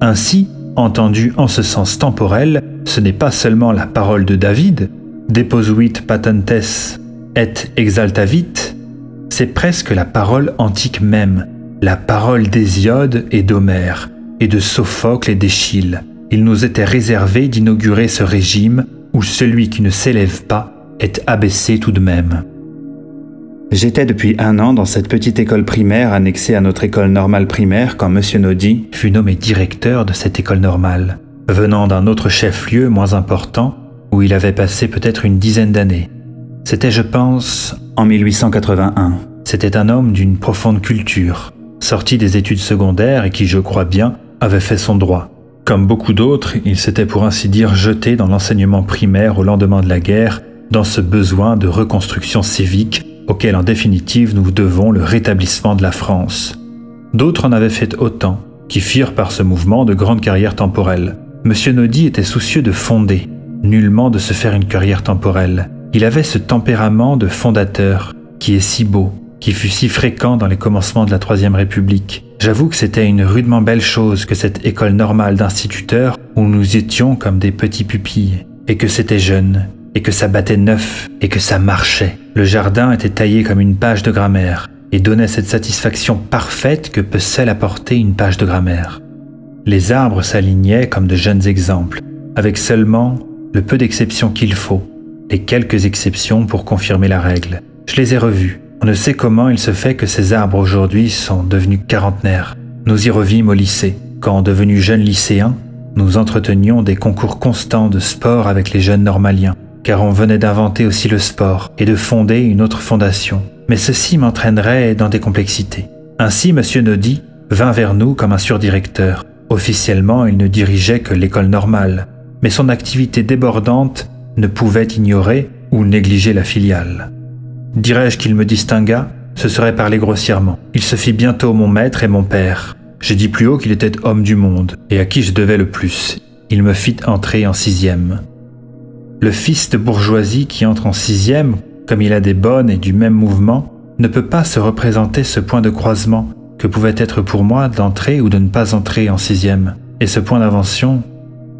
Ainsi, entendu en ce sens temporel, ce n'est pas seulement la parole de David, « Deposuit patentes et exaltavit », c'est presque la parole antique même, la parole d'Hésiode et d'Homère, et de Sophocle et d'Échille. Il nous était réservé d'inaugurer ce régime où celui qui ne s'élève pas est abaissé tout de même. J'étais depuis 1 an dans cette petite école primaire annexée à notre école normale primaire quand M. Naudy fut nommé directeur de cette école normale, venant d'un autre chef-lieu moins important où il avait passé peut-être une dizaine d'années. C'était, je pense, en 1881. C'était un homme d'une profonde culture, sorti des études secondaires et qui, je crois bien, avait fait son droit. Comme beaucoup d'autres, il s'était pour ainsi dire jeté dans l'enseignement primaire au lendemain de la guerre, dans ce besoin de reconstruction civique auquel en définitive nous devons le rétablissement de la France. D'autres en avaient fait autant, qui firent par ce mouvement de grandes carrières temporelles. Monsieur Naudy était soucieux de fonder, nullement de se faire une carrière temporelle. Il avait ce tempérament de fondateur, qui est si beau, qui fut si fréquent dans les commencements de la Troisième République. J'avoue que c'était une rudement belle chose que cette école normale d'instituteurs où nous étions comme des petits pupilles, et que c'était jeune, et que ça battait neuf, et que ça marchait. Le jardin était taillé comme une page de grammaire, et donnait cette satisfaction parfaite que peut seule apporter une page de grammaire. Les arbres s'alignaient comme de jeunes exemples, avec seulement le peu d'exceptions qu'il faut, et quelques exceptions pour confirmer la règle. Je les ai revus. On ne sait comment il se fait que ces arbres aujourd'hui sont devenus quarantenaires. Nous y revîmes au lycée, quand, devenus jeunes lycéens, nous entretenions des concours constants de sport avec les jeunes normaliens, car on venait d'inventer aussi le sport et de fonder une autre fondation. Mais ceci m'entraînerait dans des complexités. Ainsi, M. Naudy vint vers nous comme un surdirecteur. Officiellement, il ne dirigeait que l'école normale, mais son activité débordante ne pouvait ignorer ou négliger la filiale. Dirais-je qu'il me distingua? Ce serait parler grossièrement. Il se fit bientôt mon maître et mon père. J'ai dit plus haut qu'il était homme du monde, et à qui je devais le plus. Il me fit entrer en 6e. Le fils de bourgeoisie qui entre en 6e, comme il a des bonnes et du même mouvement, ne peut pas se représenter ce point de croisement que pouvait être pour moi d'entrer ou de ne pas entrer en 6e. Et ce point d'invention,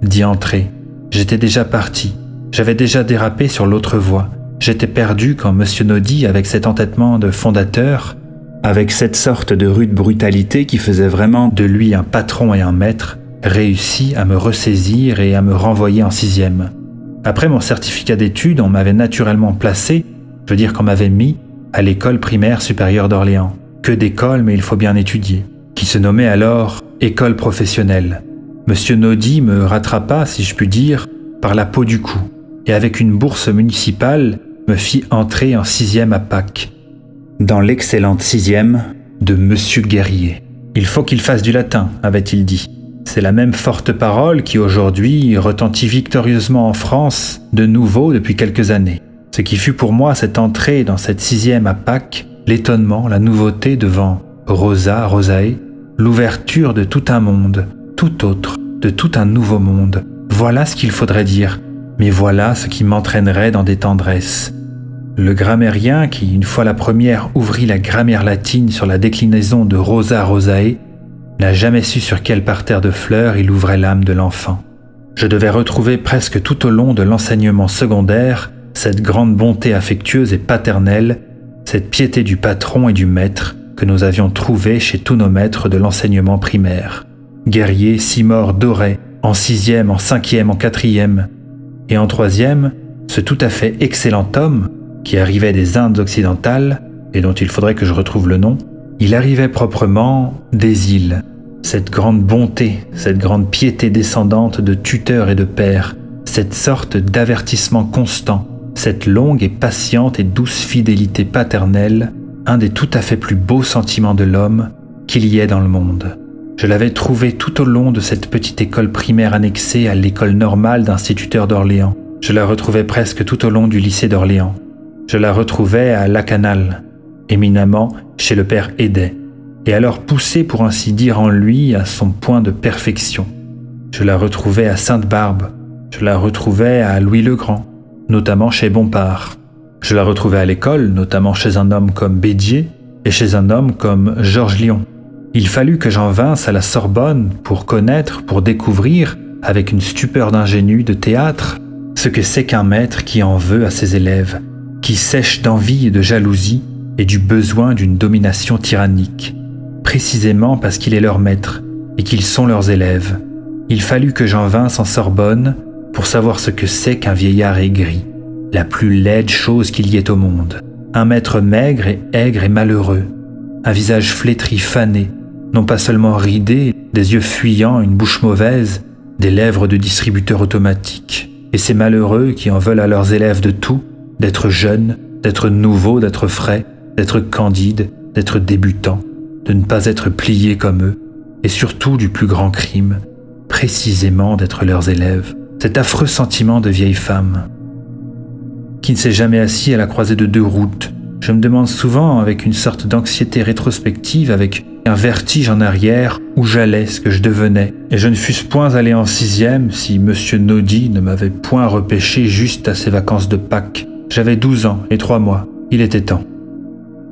d'y entrer. J'étais déjà parti. J'avais déjà dérapé sur l'autre voie. J'étais perdu quand M. Naudy, avec cet entêtement de fondateur, avec cette sorte de rude brutalité qui faisait vraiment de lui un patron et un maître, réussit à me ressaisir et à me renvoyer en 6e. Après mon certificat d'études, on m'avait naturellement placé, je veux dire qu'on m'avait mis, à l'école primaire supérieure d'Orléans. Que d'école, mais il faut bien étudier. Qui se nommait alors école professionnelle. M. Naudy me rattrapa, si je puis dire, par la peau du cou, et avec une bourse municipale, me fit entrer en 6e à Pâques, dans l'excellente 6e de Monsieur Guerrier. Il faut qu'il fasse du latin, avait-il dit. C'est la même forte parole qui aujourd'hui retentit victorieusement en France, de nouveau depuis quelques années. Ce qui fut pour moi cette entrée dans cette 6e à Pâques, l'étonnement, la nouveauté devant Rosae, l'ouverture de tout un monde, tout autre, de tout un nouveau monde. Voilà ce qu'il faudrait dire, mais voilà ce qui m'entraînerait dans des tendresses. Le grammairien qui, une fois la première, ouvrit la grammaire latine sur la déclinaison de Rosae, n'a jamais su sur quel parterre de fleurs il ouvrait l'âme de l'enfant. Je devais retrouver presque tout au long de l'enseignement secondaire cette grande bonté affectueuse et paternelle, cette piété du patron et du maître que nous avions trouvée chez tous nos maîtres de l'enseignement primaire. Guerrier, Simard, Doré, en 6e, en 5e, en 4e, et en 3e, ce tout à fait excellent homme, qui arrivait des Indes occidentales, et dont il faudrait que je retrouve le nom, il arrivait proprement des îles. Cette grande bonté, cette grande piété descendante de tuteur et de père, cette sorte d'avertissement constant, cette longue et patiente et douce fidélité paternelle, un des tout à fait plus beaux sentiments de l'homme qu'il y ait dans le monde. Je l'avais trouvé tout au long de cette petite école primaire annexée à l'école normale d'instituteurs d'Orléans. Je la retrouvais presque tout au long du lycée d'Orléans. Je la retrouvais à Lacanal, éminemment chez le père Hédet, et alors poussé pour ainsi dire en lui à son point de perfection. Je la retrouvais à Sainte-Barbe, je la retrouvais à Louis-le-Grand, notamment chez Bompard. Je la retrouvais à l'école, notamment chez un homme comme Bédier et chez un homme comme Georges Lion. Il fallut que j'en vinsse à la Sorbonne pour connaître, pour découvrir, avec une stupeur d'ingénu de théâtre, ce que c'est qu'un maître qui en veut à ses élèves, qui sèche d'envie et de jalousie et du besoin d'une domination tyrannique, précisément parce qu'il est leur maître et qu'ils sont leurs élèves. Il fallut que j'en vinsse en Sorbonne pour savoir ce que c'est qu'un vieillard aigri, la plus laide chose qu'il y ait au monde. Un maître maigre et aigre et malheureux, un visage flétri, fané, non pas seulement ridé, des yeux fuyants, une bouche mauvaise, des lèvres de distributeur automatique. Et ces malheureux qui en veulent à leurs élèves de tout, d'être jeune, d'être nouveau, d'être frais, d'être candide, d'être débutant, de ne pas être plié comme eux, et surtout du plus grand crime, précisément d'être leurs élèves. Cet affreux sentiment de vieille femme qui ne s'est jamais assis à la croisée de deux routes. Je me demande souvent, avec une sorte d'anxiété rétrospective, avec un vertige en arrière, où j'allais, ce que je devenais. Et je ne fusse point allé en 6e si Monsieur Naudy ne m'avait point repêché juste à ses vacances de Pâques. J'avais 12 ans et 3 mois. Il était temps.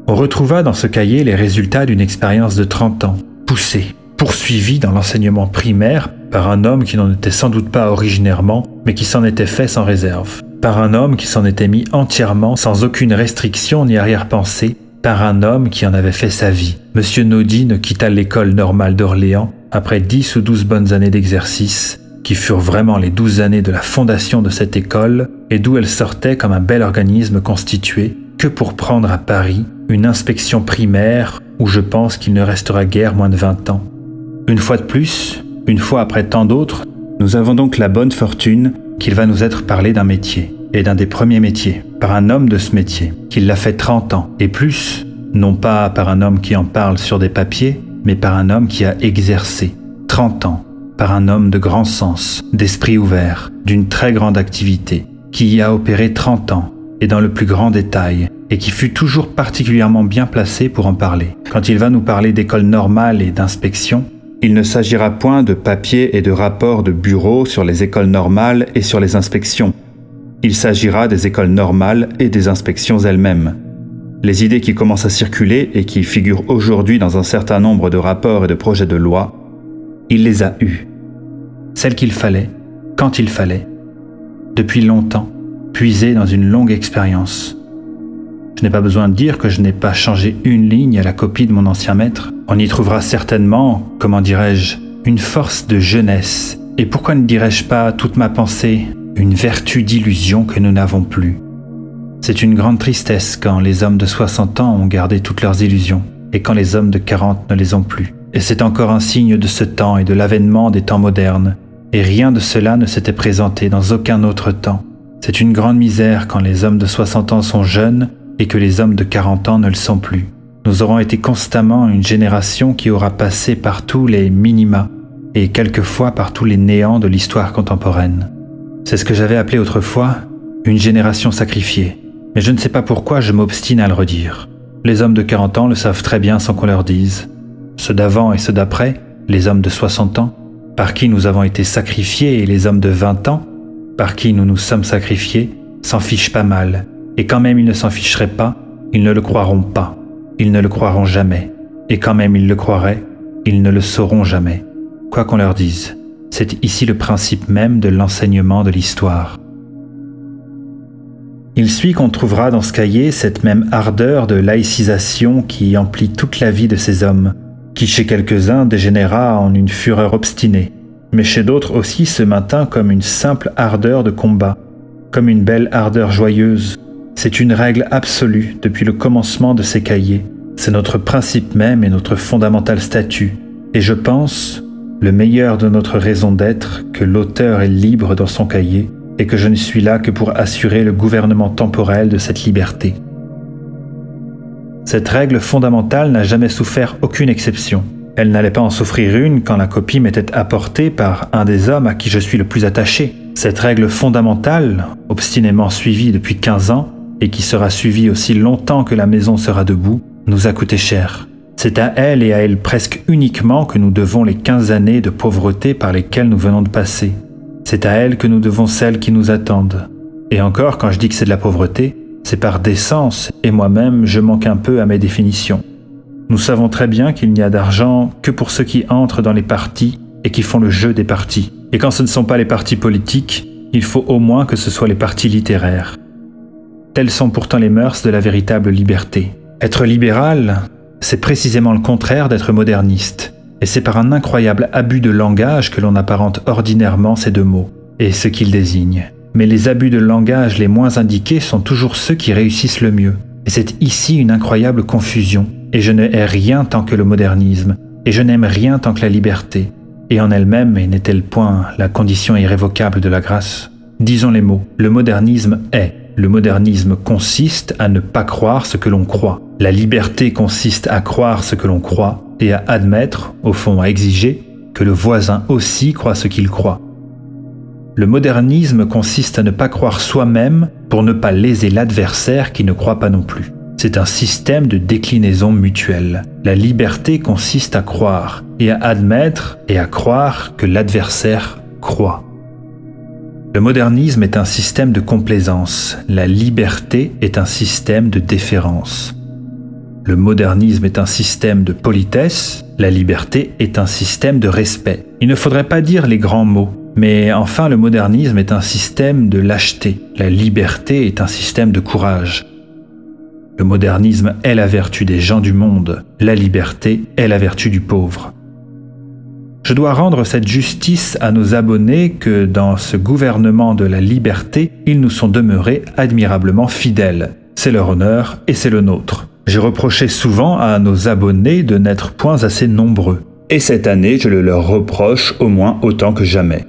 On retrouva dans ce cahier les résultats d'une expérience de 30 ans, poussée, poursuivie dans l'enseignement primaire par un homme qui n'en était sans doute pas originairement, mais qui s'en était fait sans réserve. Par un homme qui s'en était mis entièrement, sans aucune restriction ni arrière-pensée, par un homme qui en avait fait sa vie. Monsieur Naudy ne quitta l'école normale d'Orléans après 10 ou 12 bonnes années d'exercice, qui furent vraiment les 12 années de la fondation de cette école, et d'où elle sortait comme un bel organisme constitué, que pour prendre à Paris une inspection primaire où je pense qu'il ne restera guère moins de 20 ans. Une fois de plus, une fois après tant d'autres, nous avons donc la bonne fortune qu'il va nous être parlé d'un métier, et d'un des premiers métiers, par un homme de ce métier, qui l'a fait 30 ans, et plus, non pas par un homme qui en parle sur des papiers, mais par un homme qui a exercé 30 ans, par un homme de grand sens, d'esprit ouvert, d'une très grande activité, qui y a opéré 30 ans, et dans le plus grand détail, et qui fut toujours particulièrement bien placé pour en parler. Quand il va nous parler d'école normale et d'inspection, il ne s'agira point de papiers et de rapports de bureau sur les écoles normales et sur les inspections. Il s'agira des écoles normales et des inspections elles-mêmes. Les idées qui commencent à circuler et qui figurent aujourd'hui dans un certain nombre de rapports et de projets de loi, il les a eues. Celles qu'il fallait, quand il fallait, depuis longtemps, puisées dans une longue expérience. Je n'ai pas besoin de dire que je n'ai pas changé une ligne à la copie de mon ancien maître. On y trouvera certainement, comment dirais-je, une force de jeunesse, et pourquoi ne dirais-je pas toute ma pensée, une vertu d'illusion que nous n'avons plus. C'est une grande tristesse quand les hommes de 60 ans ont gardé toutes leurs illusions, et quand les hommes de 40 ne les ont plus. Et c'est encore un signe de ce temps et de l'avènement des temps modernes, et rien de cela ne s'était présenté dans aucun autre temps. C'est une grande misère quand les hommes de 60 ans sont jeunes, et que les hommes de 40 ans ne le sont plus. Nous aurons été constamment une génération qui aura passé par tous les minima et quelquefois par tous les néants de l'histoire contemporaine. C'est ce que j'avais appelé autrefois une génération sacrifiée, mais je ne sais pas pourquoi je m'obstine à le redire. Les hommes de 40 ans le savent très bien sans qu'on leur dise. Ceux d'avant et ceux d'après, les hommes de 60 ans, par qui nous avons été sacrifiés, et les hommes de 20 ans, par qui nous nous sommes sacrifiés, s'en fichent pas mal. Et quand même ils ne s'en ficheraient pas, ils ne le croiront pas, ils ne le croiront jamais. Et quand même ils le croiraient, ils ne le sauront jamais. Quoi qu'on leur dise, c'est ici le principe même de l'enseignement de l'histoire. Il suit qu'on trouvera dans ce cahier cette même ardeur de laïcisation qui emplit toute la vie de ces hommes, qui chez quelques-uns dégénéra en une fureur obstinée, mais chez d'autres aussi se maintint comme une simple ardeur de combat, comme une belle ardeur joyeuse. C'est une règle absolue depuis le commencement de ces cahiers. C'est notre principe même et notre fondamental statut. Et je pense, le meilleur de notre raison d'être, que l'auteur est libre dans son cahier et que je ne suis là que pour assurer le gouvernement temporel de cette liberté. Cette règle fondamentale n'a jamais souffert aucune exception. Elle n'allait pas en souffrir une quand la copie m'était apportée par un des hommes à qui je suis le plus attaché. Cette règle fondamentale, obstinément suivie depuis 15 ans, et qui sera suivie aussi longtemps que la maison sera debout, nous a coûté cher. C'est à elle et à elle presque uniquement que nous devons les 15 années de pauvreté par lesquelles nous venons de passer. C'est à elle que nous devons celles qui nous attendent. Et encore, quand je dis que c'est de la pauvreté, c'est par décence, et moi-même je manque un peu à mes définitions. Nous savons très bien qu'il n'y a d'argent que pour ceux qui entrent dans les partis et qui font le jeu des partis. Et quand ce ne sont pas les partis politiques, il faut au moins que ce soit les partis littéraires. Telles sont pourtant les mœurs de la véritable liberté. Être libéral, c'est précisément le contraire d'être moderniste. Et c'est par un incroyable abus de langage que l'on apparente ordinairement ces deux mots, et ce qu'ils désignent. Mais les abus de langage les moins indiqués sont toujours ceux qui réussissent le mieux. Et c'est ici une incroyable confusion. Et je ne hais rien tant que le modernisme, et je n'aime rien tant que la liberté. Et en elle-même, n'est-elle point la condition irrévocable de la grâce? Disons les mots, le modernisme est, Le modernisme consiste à ne pas croire ce que l'on croit. La liberté consiste à croire ce que l'on croit et à admettre, au fond à exiger, que le voisin aussi croit ce qu'il croit. Le modernisme consiste à ne pas croire soi-même pour ne pas léser l'adversaire qui ne croit pas non plus. C'est un système de déclinaison mutuelle. La liberté consiste à croire et à admettre et à croire que l'adversaire croit. Le modernisme est un système de complaisance. La liberté est un système de déférence. Le modernisme est un système de politesse. La liberté est un système de respect. Il ne faudrait pas dire les grands mots. Mais enfin, le modernisme est un système de lâcheté. La liberté est un système de courage. Le modernisme est la vertu des gens du monde. La liberté est la vertu du pauvre. Je dois rendre cette justice à nos abonnés que dans ce gouvernement de la liberté, ils nous sont demeurés admirablement fidèles. C'est leur honneur et c'est le nôtre. J'ai reproché souvent à nos abonnés de n'être point assez nombreux. Et cette année, je le leur reproche au moins autant que jamais.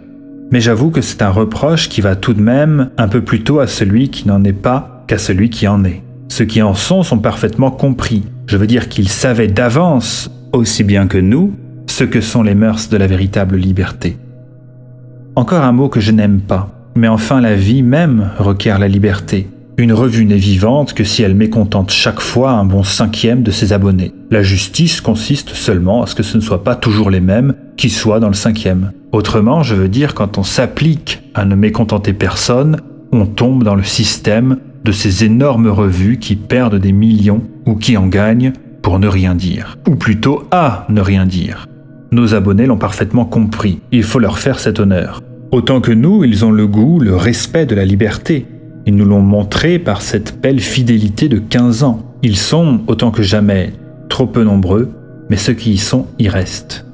Mais j'avoue que c'est un reproche qui va tout de même un peu plus tôt à celui qui n'en est pas qu'à celui qui en est. Ceux qui en sont parfaitement compris. Je veux dire qu'ils savaient d'avance, aussi bien que nous, ce que sont les mœurs de la véritable liberté. Encore un mot que je n'aime pas, mais enfin la vie même requiert la liberté. Une revue n'est vivante que si elle mécontente chaque fois un bon 5e de ses abonnés. La justice consiste seulement à ce que ce ne soit pas toujours les mêmes qui soient dans le 5e. Autrement, je veux dire, quand on s'applique à ne mécontenter personne, on tombe dans le système de ces énormes revues qui perdent des millions ou qui en gagnent pour ne rien dire. Ou plutôt à ne rien dire. Nos abonnés l'ont parfaitement compris, il faut leur faire cet honneur. Autant que nous, ils ont le goût, le respect de la liberté. Ils nous l'ont montré par cette belle fidélité de 15 ans. Ils sont, autant que jamais, trop peu nombreux, mais ceux qui y sont, y restent.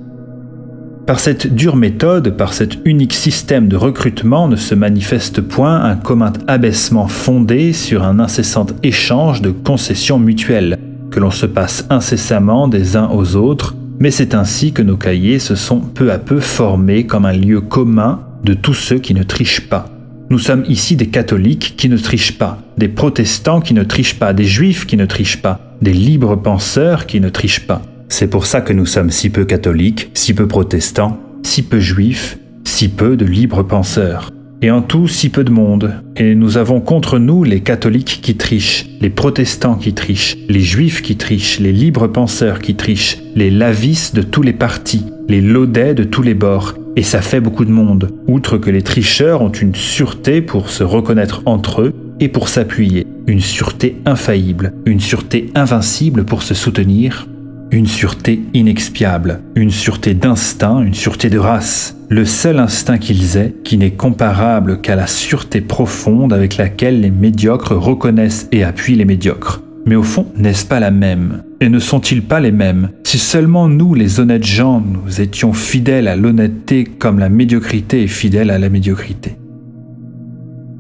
Par cette dure méthode, par cet unique système de recrutement ne se manifeste point un commun abaissement fondé sur un incessant échange de concessions mutuelles, que l'on se passe incessamment des uns aux autres, mais c'est ainsi que nos cahiers se sont peu à peu formés comme un lieu commun de tous ceux qui ne trichent pas. Nous sommes ici des catholiques qui ne trichent pas, des protestants qui ne trichent pas, des juifs qui ne trichent pas, des libres penseurs qui ne trichent pas. C'est pour ça que nous sommes si peu catholiques, si peu protestants, si peu juifs, si peu de libres penseurs. Et en tout, si peu de monde. Et nous avons contre nous les catholiques qui trichent, les protestants qui trichent, les juifs qui trichent, les libres penseurs qui trichent, les lavisses de tous les partis, les laudais de tous les bords. Et ça fait beaucoup de monde. Outre que les tricheurs ont une sûreté pour se reconnaître entre eux et pour s'appuyer. Une sûreté infaillible, une sûreté invincible pour se soutenir. Une sûreté inexpiable, une sûreté d'instinct, une sûreté de race. Le seul instinct qu'ils aient, qui n'est comparable qu'à la sûreté profonde avec laquelle les médiocres reconnaissent et appuient les médiocres. Mais au fond, n'est-ce pas la même? Et ne sont-ils pas les mêmes? Si seulement nous, les honnêtes gens, nous étions fidèles à l'honnêteté comme la médiocrité est fidèle à la médiocrité.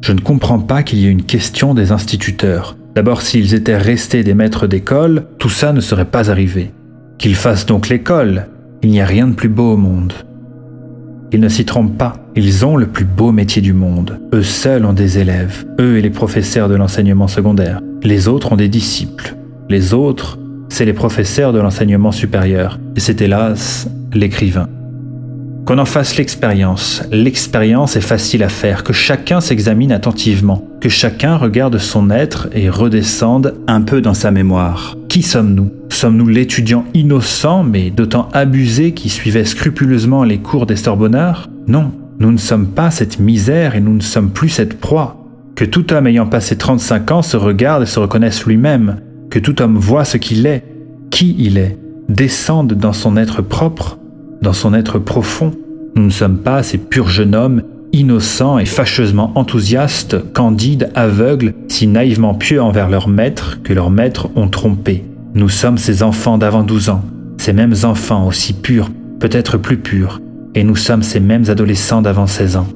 Je ne comprends pas qu'il y ait une question des instituteurs. D'abord, s'ils étaient restés des maîtres d'école, tout ça ne serait pas arrivé. Qu'ils fassent donc l'école, il n'y a rien de plus beau au monde. Ils ne s'y trompent pas, ils ont le plus beau métier du monde. Eux seuls ont des élèves, eux et les professeurs de l'enseignement secondaire. Les autres ont des disciples. Les autres, c'est les professeurs de l'enseignement supérieur. Et c'est hélas l'écrivain. Qu'on en fasse l'expérience. L'expérience est facile à faire, que chacun s'examine attentivement, que chacun regarde son être et redescende un peu dans sa mémoire. Qui sommes-nous? Sommes-nous l'étudiant innocent mais d'autant abusé qui suivait scrupuleusement les cours des Sorbonnards? Non, nous ne sommes pas cette misère et nous ne sommes plus cette proie. Que tout homme ayant passé 35 ans se regarde et se reconnaisse lui-même, que tout homme voit ce qu'il est, qui il est, descende dans son être propre, dans son être profond. Nous ne sommes pas ces purs jeunes hommes, innocents et fâcheusement enthousiastes, candides, aveugles, si naïvement pieux envers leurs maîtres que leurs maîtres ont trompés. Nous sommes ces enfants d'avant 12 ans, ces mêmes enfants aussi purs, peut-être plus purs, et nous sommes ces mêmes adolescents d'avant 16 ans.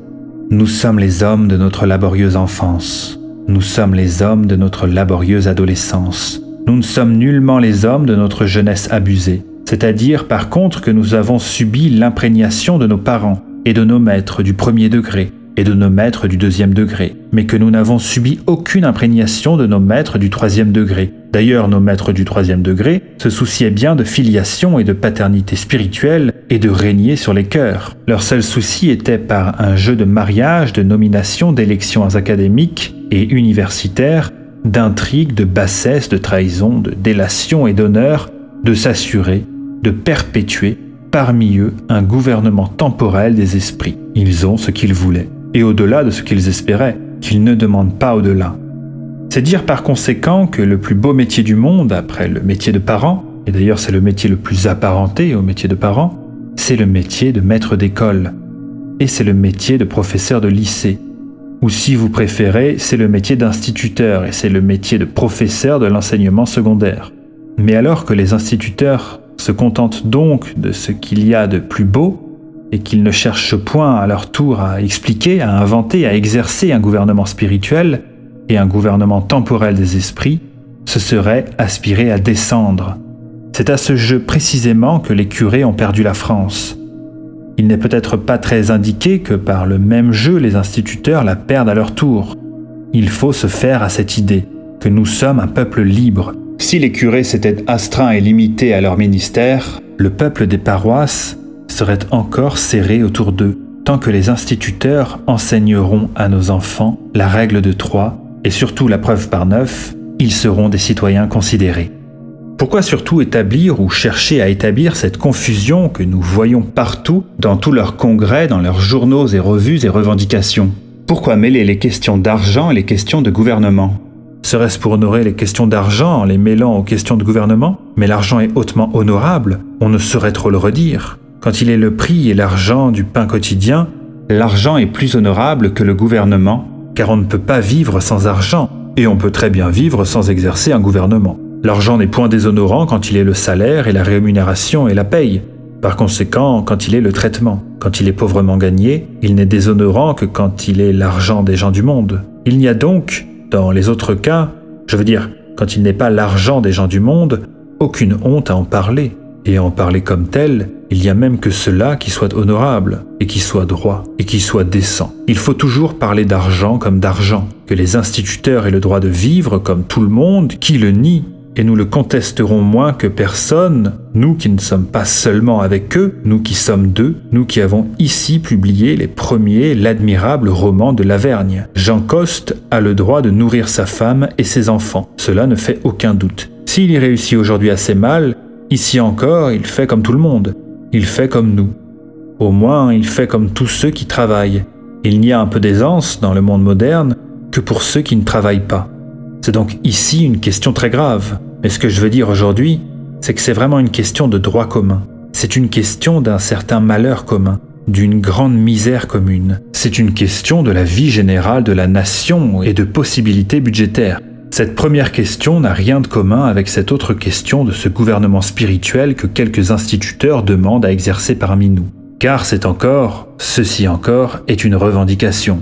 Nous sommes les hommes de notre laborieuse enfance. Nous sommes les hommes de notre laborieuse adolescence. Nous ne sommes nullement les hommes de notre jeunesse abusée. C'est-à-dire, par contre, que nous avons subi l'imprégnation de nos parents et de nos maîtres du premier degré, et de nos maîtres du 2e degré, mais que nous n'avons subi aucune imprégnation de nos maîtres du 3e degré. D'ailleurs, nos maîtres du 3e degré se souciaient bien de filiation et de paternité spirituelle et de régner sur les cœurs. Leur seul souci était par un jeu de mariage, de nomination, d'élections académiques et universitaires, d'intrigues, de bassesse, de trahison, de délation et d'honneur, de s'assurer, de perpétuer parmi eux un gouvernement temporel des esprits. Ils ont ce qu'ils voulaient, et au-delà de ce qu'ils espéraient, qu'ils ne demandent pas au-delà. C'est dire par conséquent que le plus beau métier du monde, après le métier de parent, et d'ailleurs c'est le métier le plus apparenté au métier de parent, c'est le métier de maître d'école, et c'est le métier de professeur de lycée, ou si vous préférez, c'est le métier d'instituteur, et c'est le métier de professeur de l'enseignement secondaire. Mais alors que les instituteurs se contentent donc de ce qu'il y a de plus beau, et qu'ils ne cherchent point à leur tour à expliquer, à inventer, à exercer un gouvernement spirituel et un gouvernement temporel des esprits, ce serait aspirer à descendre. C'est à ce jeu précisément que les curés ont perdu la France. Il n'est peut-être pas très indiqué que par le même jeu les instituteurs la perdent à leur tour. Il faut se faire à cette idée, que nous sommes un peuple libre. Si les curés s'étaient astreints et limités à leur ministère, le peuple des paroisses serait encore serré autour d'eux, tant que les instituteurs enseigneront à nos enfants la règle de 3 et surtout la preuve par 9, ils seront des citoyens considérés. Pourquoi surtout établir ou chercher à établir cette confusion que nous voyons partout dans tous leurs congrès, dans leurs journaux et revues et revendications? Pourquoi mêler les questions d'argent et les questions de gouvernement? Serait-ce pour honorer les questions d'argent en les mêlant aux questions de gouvernement? Mais l'argent est hautement honorable, on ne saurait trop le redire. Quand il est le prix et l'argent du pain quotidien, l'argent est plus honorable que le gouvernement, car on ne peut pas vivre sans argent, et on peut très bien vivre sans exercer un gouvernement. L'argent n'est point déshonorant quand il est le salaire et la rémunération et la paye. Par conséquent, quand il est le traitement. Quand il est pauvrement gagné, il n'est déshonorant que quand il est l'argent des gens du monde. Il n'y a donc, dans les autres cas, je veux dire, quand il n'est pas l'argent des gens du monde, aucune honte à en parler. Et à en parler comme tel, il y a même que cela qui soit honorable, et qui soit droit, et qui soit décent. Il faut toujours parler d'argent comme d'argent, que les instituteurs aient le droit de vivre comme tout le monde, qui le nie, et nous le contesterons moins que personne, nous qui ne sommes pas seulement avec eux, nous qui sommes d'eux, nous qui avons ici publié les premiers, l'admirable roman de Lavergne. Jean Coste a le droit de nourrir sa femme et ses enfants, cela ne fait aucun doute. S'il y réussit aujourd'hui assez mal, ici encore, il fait comme tout le monde. Il fait comme nous. Au moins, il fait comme tous ceux qui travaillent. Il n'y a un peu d'aisance dans le monde moderne que pour ceux qui ne travaillent pas. C'est donc ici une question très grave. Mais ce que je veux dire aujourd'hui, c'est que c'est vraiment une question de droit commun. C'est une question d'un certain malheur commun, d'une grande misère commune. C'est une question de la vie générale de la nation et de possibilités budgétaires. Cette première question n'a rien de commun avec cette autre question de ce gouvernement spirituel que quelques instituteurs demandent à exercer parmi nous. Car ceci encore, est une revendication.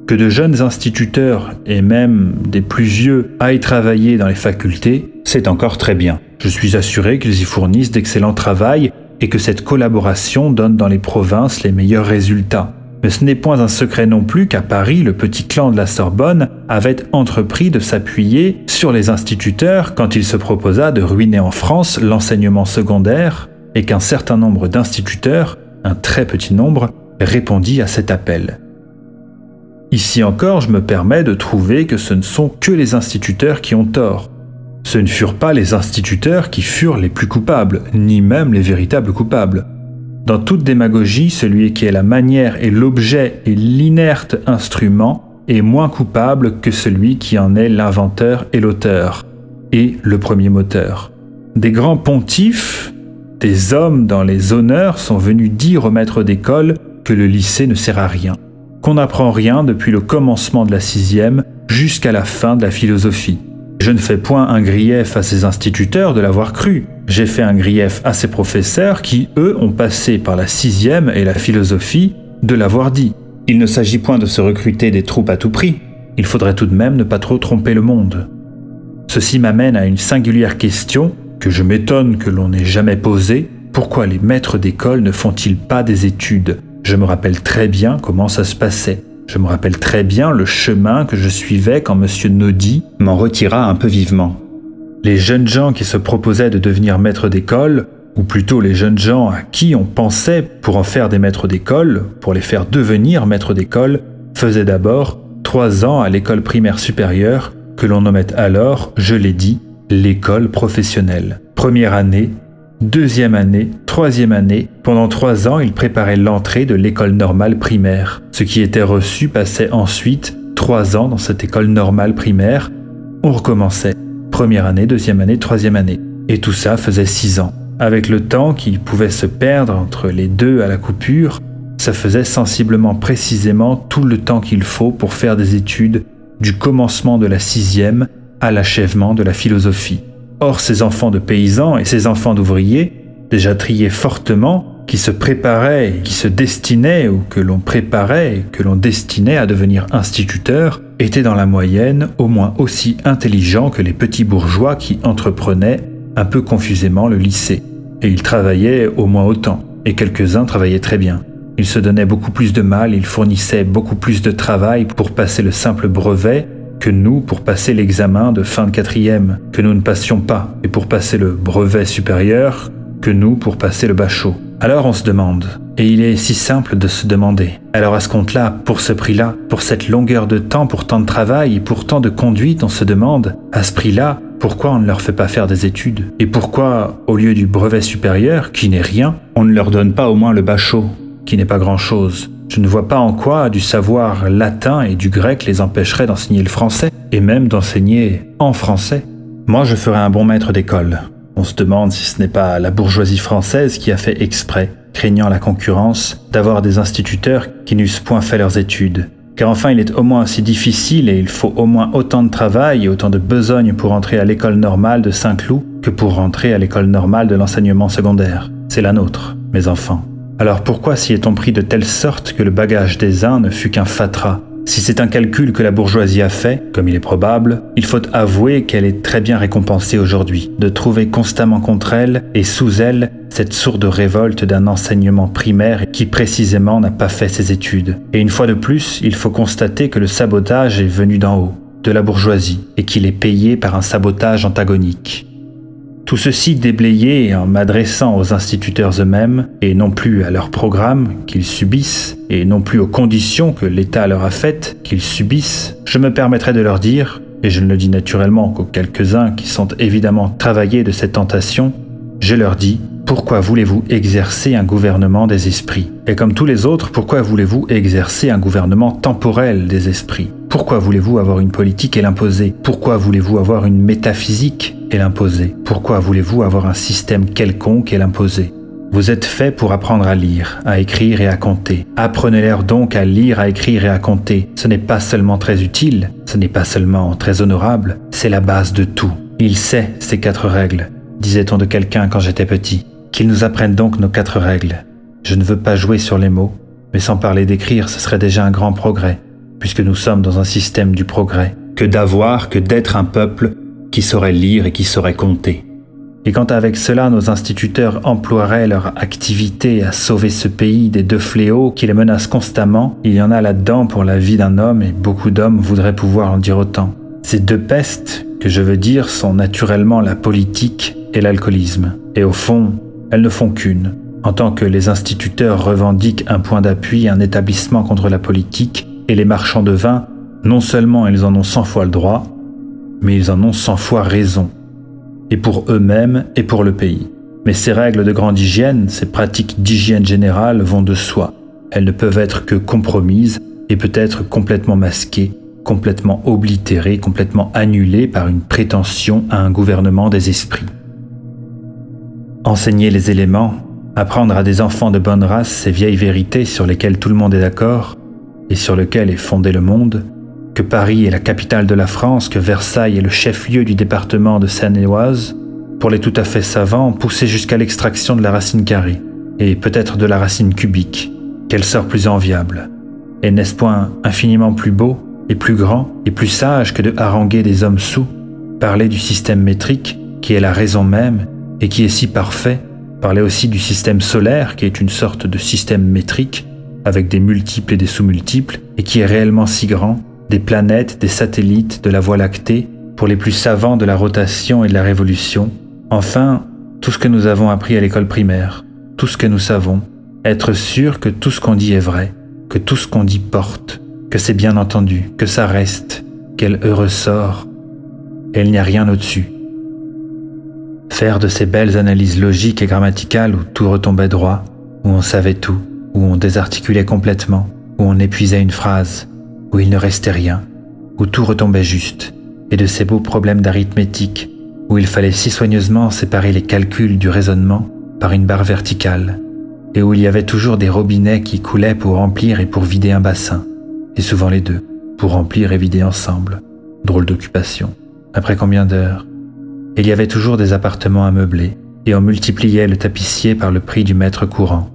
Que de jeunes instituteurs, et même des plus vieux, aillent travailler dans les facultés, c'est encore très bien. Je suis assuré qu'ils y fournissent d'excellents travail et que cette collaboration donne dans les provinces les meilleurs résultats. Mais ce n'est point un secret non plus qu'à Paris, le petit clan de la Sorbonne avait entrepris de s'appuyer sur les instituteurs quand il se proposa de ruiner en France l'enseignement secondaire et qu'un certain nombre d'instituteurs, un très petit nombre, répondit à cet appel. Ici encore, je me permets de trouver que ce ne sont que les instituteurs qui ont tort. Ce ne furent pas les instituteurs qui furent les plus coupables, ni même les véritables coupables. Dans toute démagogie, celui qui est la manière et l'objet et l'inerte instrument est moins coupable que celui qui en est l'inventeur et l'auteur, et le premier moteur. Des grands pontifes, des hommes dans les honneurs sont venus dire aux maîtres d'école que le lycée ne sert à rien, qu'on n'apprend rien depuis le commencement de la 6e jusqu'à la fin de la philosophie. Je ne fais point un grief à ces instituteurs de l'avoir cru. J'ai fait un grief à ces professeurs qui, eux, ont passé par la 6e et la philosophie de l'avoir dit. Il ne s'agit point de se recruter des troupes à tout prix. Il faudrait tout de même ne pas trop tromper le monde. Ceci m'amène à une singulière question que je m'étonne que l'on n'ait jamais posée. Pourquoi les maîtres d'école ne font-ils pas des études? Je me rappelle très bien comment ça se passait. Je me rappelle très bien le chemin que je suivais quand M. Naudy m'en retira un peu vivement. Les jeunes gens qui se proposaient de devenir maîtres d'école, ou plutôt les jeunes gens à qui on pensait pour en faire des maîtres d'école, pour les faire devenir maîtres d'école, faisaient d'abord 3 ans à l'école primaire supérieure, que l'on nommait alors, je l'ai dit, l'école professionnelle. Première année, deuxième année, troisième année, pendant 3 ans, ils préparaient l'entrée de l'école normale primaire. Ce qui était reçu passait ensuite 3 ans dans cette école normale primaire. On recommençait. Première année, deuxième année, troisième année. Et tout ça faisait 6 ans. Avec le temps qui pouvait se perdre entre les deux à la coupure, ça faisait sensiblement précisément tout le temps qu'il faut pour faire des études du commencement de la 6e à l'achèvement de la philosophie. Or, ces enfants de paysans et ces enfants d'ouvriers, déjà triés fortement, qui se préparaient et qui se destinaient ou que l'on préparait et que l'on destinait à devenir instituteurs, étaient dans la moyenne au moins aussi intelligents que les petits bourgeois qui entreprenaient un peu confusément le lycée. Et ils travaillaient au moins autant, et quelques-uns travaillaient très bien. Ils se donnaient beaucoup plus de mal, ils fournissaient beaucoup plus de travail pour passer le simple brevet que nous pour passer l'examen de fin de 4e, que nous ne passions pas, et pour passer le brevet supérieur, que nous pour passer le bachot. Alors on se demande, et il est si simple de se demander, alors à ce compte-là, pour ce prix-là, pour cette longueur de temps, pour tant de travail et pour tant de conduite, on se demande, à ce prix-là, pourquoi on ne leur fait pas faire des études? Et pourquoi, au lieu du brevet supérieur, qui n'est rien, on ne leur donne pas au moins le bachot, qui n'est pas grand-chose? Je ne vois pas en quoi du savoir latin et du grec les empêcherait d'enseigner le français, et même d'enseigner en français. Moi, je ferais un bon maître d'école. On se demande si ce n'est pas la bourgeoisie française qui a fait exprès, craignant la concurrence, d'avoir des instituteurs qui n'eussent point fait leurs études. Car enfin, il est au moins aussi difficile et il faut au moins autant de travail et autant de besogne pour entrer à l'école normale de Saint-Cloud que pour rentrer à l'école normale de l'enseignement secondaire. C'est la nôtre, mes enfants. Alors pourquoi s'y est-on pris de telle sorte que le bagage des uns ne fut qu'un fatras? Si c'est un calcul que la bourgeoisie a fait, comme il est probable, il faut avouer qu'elle est très bien récompensée aujourd'hui, de trouver constamment contre elle et sous elle cette sourde révolte d'un enseignement primaire qui précisément n'a pas fait ses études. Et une fois de plus, il faut constater que le sabotage est venu d'en haut, de la bourgeoisie, et qu'il est payé par un sabotage antagonique. Tout ceci déblayé en m'adressant aux instituteurs eux-mêmes, et non plus à leur programme qu'ils subissent, et non plus aux conditions que l'État leur a faites qu'ils subissent, je me permettrai de leur dire, et je ne le dis naturellement qu'aux quelques-uns qui sont évidemment travaillés de cette tentation, je leur dis, pourquoi voulez-vous exercer un gouvernement des esprits? Et comme tous les autres, pourquoi voulez-vous exercer un gouvernement temporel des esprits? Pourquoi voulez-vous avoir une politique et l'imposer? Pourquoi voulez-vous avoir une métaphysique et l'imposer? Pourquoi voulez-vous avoir un système quelconque et l'imposer? Vous êtes faits pour apprendre à lire, à écrire et à compter. Apprenez-leur donc à lire, à écrire et à compter. Ce n'est pas seulement très utile, ce n'est pas seulement très honorable, c'est la base de tout. Il sait ces 4 règles, disait-on de quelqu'un quand j'étais petit. Qu'ils nous apprennent donc nos 4 règles. Je ne veux pas jouer sur les mots, mais sans parler d'écrire, ce serait déjà un grand progrès, puisque nous sommes dans un système du progrès, que d'avoir, que d'être un peuple qui saurait lire et qui saurait compter. Et quand avec cela nos instituteurs emploieraient leur activité à sauver ce pays des 2 fléaux qui les menacent constamment, il y en a là-dedans pour la vie d'un homme et beaucoup d'hommes voudraient pouvoir en dire autant. Ces 2 pestes que je veux dire sont naturellement la politique et l'alcoolisme. Et au fond, elles ne font qu'une. En tant que les instituteurs revendiquent un point d'appui, un établissement contre la politique, et les marchands de vin, non seulement ils en ont 100 fois le droit, mais ils en ont 100 fois raison. Et pour eux-mêmes et pour le pays. Mais ces règles de grande hygiène, ces pratiques d'hygiène générale vont de soi. Elles ne peuvent être que compromises et peut-être complètement masquées, complètement oblitérées, complètement annulées par une prétention à un gouvernement des esprits. Enseigner les éléments, apprendre à des enfants de bonne race ces vieilles vérités sur lesquelles tout le monde est d'accord et sur lesquelles est fondé le monde, que Paris est la capitale de la France, que Versailles est le chef-lieu du département de Seine-et-Oise, pour les tout à fait savants, pousser jusqu'à l'extraction de la racine carrée, et peut-être de la racine cubique, quel sort plus enviable. Et n'est-ce point infiniment plus beau, et plus grand, et plus sage que de haranguer des hommes soûls, parler du système métrique, qui est la raison même, et qui est si parfait, parler aussi du système solaire, qui est une sorte de système métrique, avec des multiples et des sous-multiples, et qui est réellement si grand, des planètes, des satellites, de la Voie lactée, pour les plus savants de la rotation et de la révolution, enfin, tout ce que nous avons appris à l'école primaire, tout ce que nous savons, être sûr que tout ce qu'on dit est vrai, que tout ce qu'on dit porte, que c'est bien entendu, que ça reste, quel heureux sort, et il n'y a rien au-dessus. Faire de ces belles analyses logiques et grammaticales où tout retombait droit, où on savait tout, où on désarticulait complètement, où on épuisait une phrase, où il ne restait rien, où tout retombait juste, et de ces beaux problèmes d'arithmétique, où il fallait si soigneusement séparer les calculs du raisonnement par une barre verticale, et où il y avait toujours des robinets qui coulaient pour remplir et pour vider un bassin, et souvent les deux, pour remplir et vider ensemble. Drôle d'occupation. Après combien d'heures? Il y avait toujours des appartements à meubler, et on multipliait le tapissier par le prix du mètre courant.